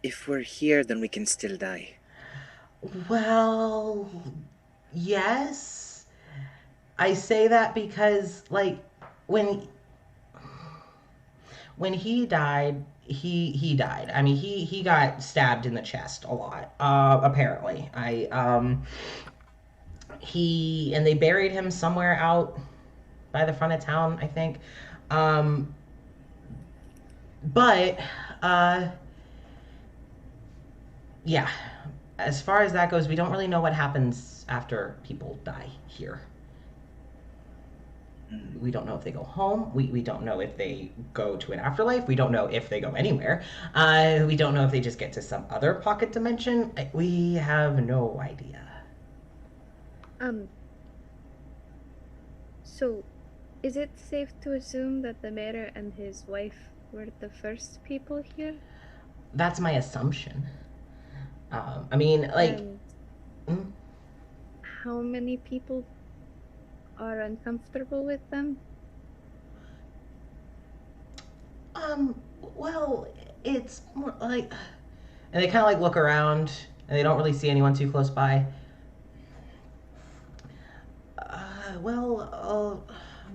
if we're here, then we can still die. Well, yes. I say that because, like, when he died, he died. I mean, he got stabbed in the chest a lot. Apparently, and they buried him somewhere out by the front of town, I think. But yeah, as far as that goes, we don't really know what happens after people die here. We don't know if they go home. We don't know if they go to an afterlife. We don't know if they go anywhere. We don't know if they just get to some other pocket dimension. We have no idea. So, is it safe to assume that the mayor and his wife were the first people here? That's my assumption. I mean, like... How many people are uncomfortable with them? Well, it's more like... And they kind of like look around, and they don't really see anyone too close by.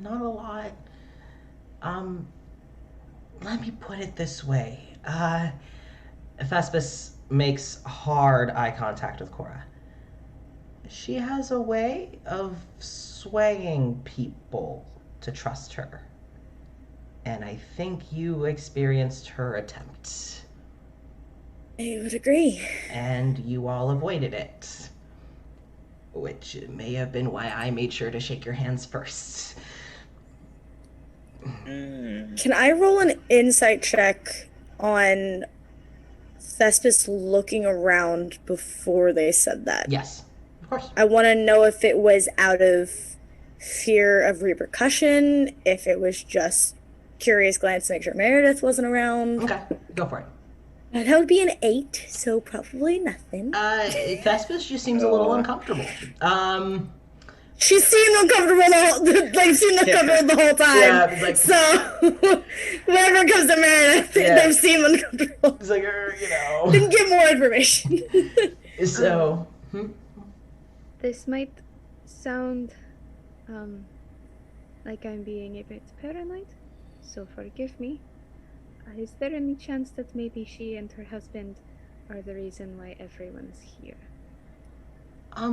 Not a lot. Let me put it this way. Thespis makes hard eye contact with Cora. She has a way of swaying people to trust her. And I think you experienced her attempt. I would agree. And you all avoided it. Which may have been why I made sure to shake your hands first. Can I roll an insight check on Thespis looking around before they said that? Yes, of course. I want to know if it was out of fear of repercussion, if it was just curious glance to make sure Meredith wasn't around. Okay, go for it. That would be an 8, so probably nothing. Thespis just seems a little uncomfortable. She seemed uncomfortable the whole time. Yeah, like, so whenever it comes to Meredith, they seem uncomfortable. It's like, Didn't get more information. So, This might sound like I'm being a bit paranoid, so forgive me. Is there any chance that maybe she and her husband are the reason why everyone's here? I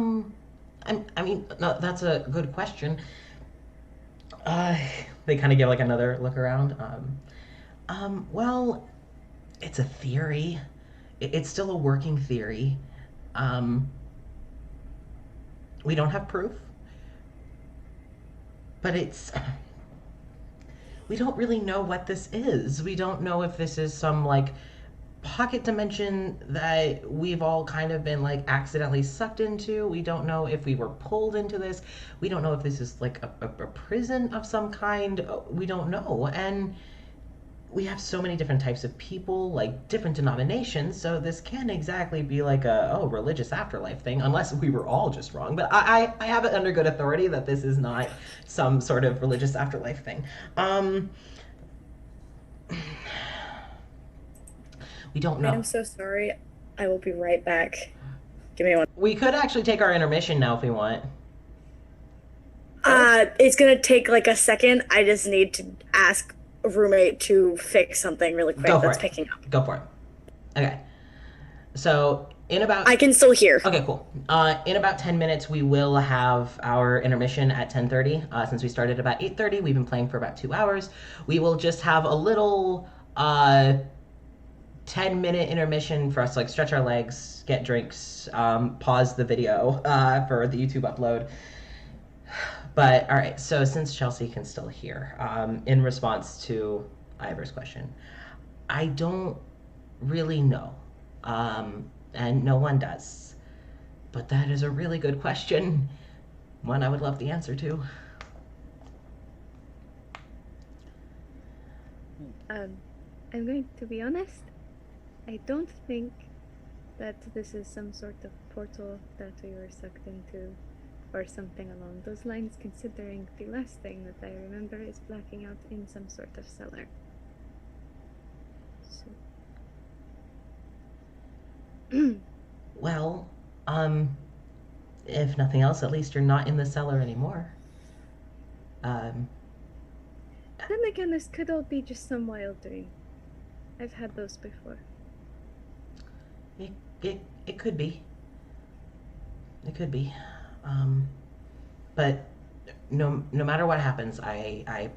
mean, no, that's a good question. They kind of give like another look around. Well, it's a theory. It's still a working theory. We don't have proof, but we don't really know what this is. We don't know if this is some like pocket dimension that we've all kind of been like accidentally sucked into. We don't know if we were pulled into this. We don't know if this is like a prison of some kind. We don't know. And we have so many different types of people, like different denominations, so this can't exactly be like a religious afterlife thing, unless we were all just wrong. But I have it under good authority that this is not some sort of religious afterlife thing. We don't know. I'm so sorry. I will be right back. Give me one. We could actually take our intermission now if we want. It's gonna take like a second. I just need to ask a roommate to fix something really quick that's picking up. Go for it. Okay. So in about... I can still hear. Okay, cool. In about 10 minutes, we will have our intermission at 10:30. Since we started about 8:30, we've been playing for about 2 hours. We will just have a little 10-minute intermission for us to like stretch our legs, get drinks, pause the video for the YouTube upload. But all right, so since Chelsea can still hear, in response to Ivor's question, I don't really know, and no one does. But that is a really good question, one I would love the answer to. I'm going to be honest. I don't think that this is some sort of portal that we were sucked into, or something along those lines, considering the last thing that I remember is blacking out in some sort of cellar. So. Well, if nothing else, at least you're not in the cellar anymore. Then again, this could all be just some wild dream. I've had those before. It could be. It could be. But no matter what happens, I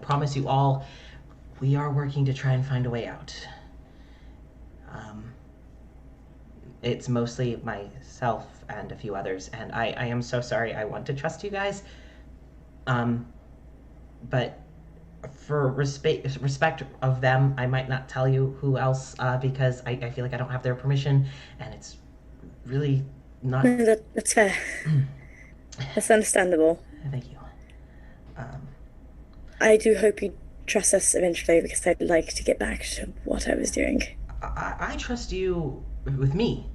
promise you all, we are working to try and find a way out. It's mostly myself and a few others, and I am so sorry. I want to trust you guys. But for respect of them, I might not tell you who else, because I feel like I don't have their permission, and it's really not... No, that's fair. That's understandable. Thank you. I do hope you trust us eventually, because I'd like to get back to what I was doing. I trust you with me.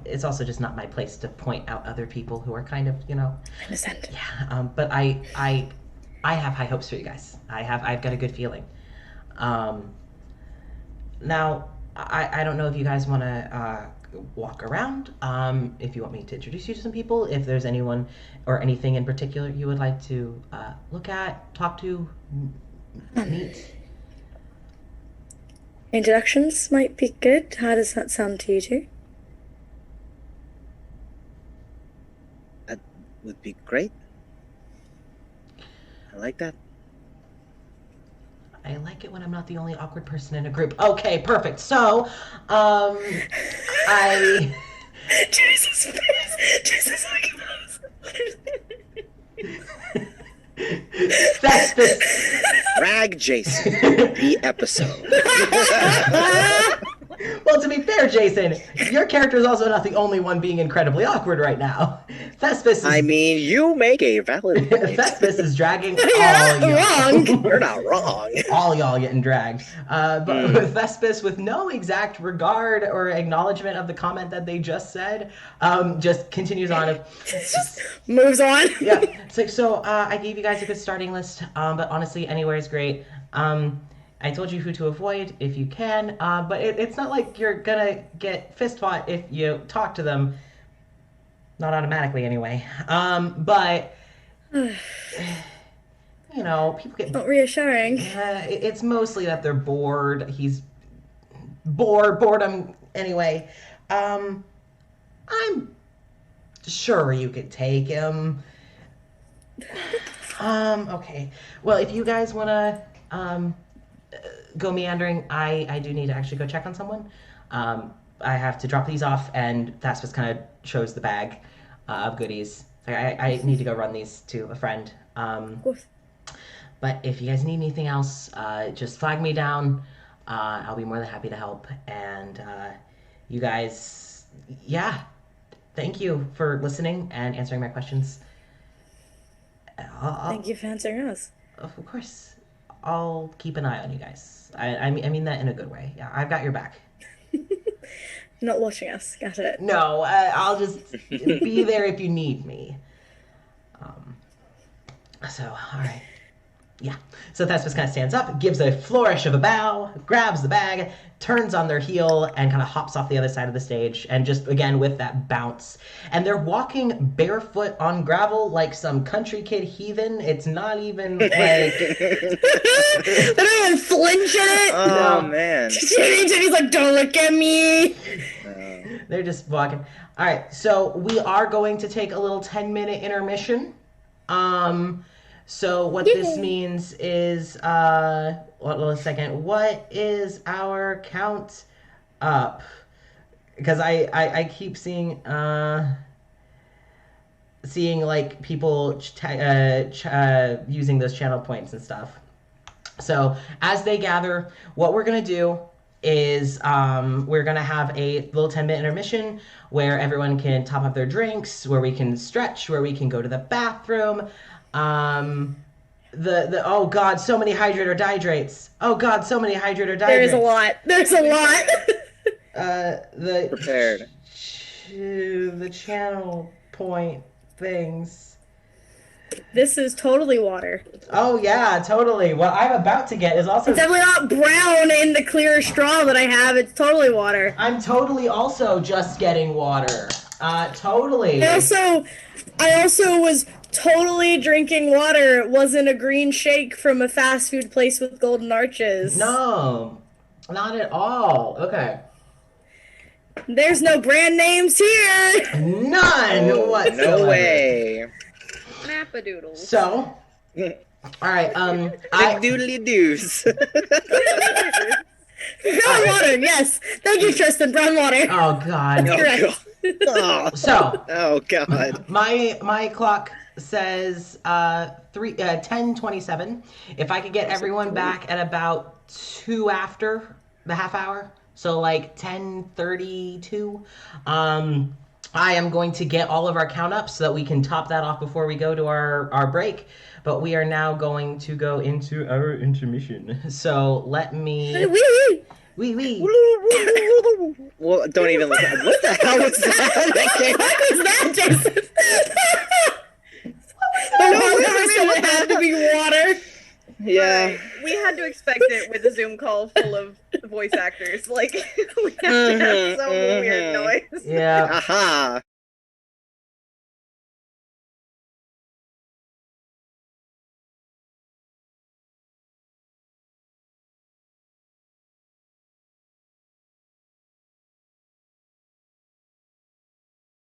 It's also just not my place to point out other people who are kind of, I understand. Yeah, but I have high hopes for you guys. I've got a good feeling. Now, I don't know if you guys want to walk around. If you want me to introduce you to some people, if there's anyone or anything in particular you would like to look at, talk to, meet. Introductions might be good. How does that sound to you two? That would be great. I like that. I like it when I'm not the only awkward person in a group. Okay, perfect. So, I... Jesus That's the... Drag Jason, the episode. Well, to be fair, Jason, your character is also not the only one being incredibly awkward right now. Thespis is... I mean, you make a valid point. Thespis is dragging all You're y'all. wrong. You're not wrong. All y'all getting dragged. But with Thespis, with no exact regard or acknowledgement of the comment that they just said, just continues on. Just moves on. Yeah. It's like, so I gave you guys a good starting list, but honestly, anywhere is great. I told you who to avoid if you can, but it's not like you're gonna get fist fought if you talk to them. Not automatically, anyway. But you know, people get Not reassuring. it's mostly that they're bored. He's boredom anyway. I'm sure you could take him. Okay. Well, if you guys wanna go meandering, I do need to actually go check on someone. I have to drop these off, and that's just kind of shows the bag of goodies. I need to go run these to a friend. Of course. But if you guys need anything else, just flag me down. I'll be more than happy to help. And you guys, yeah, thank you for listening and answering my questions. Thank you for answering us. Of course. I'll keep an eye on you guys. I mean that in a good way. Yeah, I've got your back. Not watching us. Got it. No, I'll just be there if you need me. So, all right. Yeah. So Thespis kind of stands up, gives a flourish of a bow, grabs the bag, turns on their heel, and kind of hops off the other side of the stage, and just, again, with that bounce. And they're walking barefoot on gravel like some country kid heathen. It's not even, like... They don't even flinch in it. Oh, No. man. Jimmy's like, don't look at me. They're just walking. All right, so we are going to take a little 10-minute intermission. So what this means is, hold on a second. What is our count up? Because I keep seeing, seeing like people using those channel points and stuff. So as they gather, what we're gonna do is we're gonna have a little 10-minute intermission where everyone can top up their drinks, where we can stretch, where we can go to the bathroom. The oh god, so many hydrate or dihydrates. Oh god, so many hydrate or dihydrates. There's a lot. There's a lot. The Prepared. The channel point things. This is totally water. Oh yeah, totally. What I'm about to get is also. It's definitely not brown in the clear straw that I have. It's totally water. I'm totally also just getting water. Totally. I also was totally drinking water. It wasn't a green shake from a fast food place with golden arches. No, not at all. Okay. There's no brand names here. None whatsoever. No way. Snap-a-doodles. So, all right. Doodly doos. Brown water, yes. Thank you, Tristan. Brown water. Oh God. Correct. Oh, So. Oh God. My clock says 10:27. If I could get everyone back at about 2 after the half hour, so like 10:32. I am going to get all of our count up so that we can top that off before we go to our break. But we are now going to go into our intermission. So let me. Wee. Well, don't even look at what the hell was that? What was that, Jason? The water said it had to be water. Yeah. We had to expect it with a Zoom call full of voice actors. Like, we have to have some weird noise. Yeah. Aha.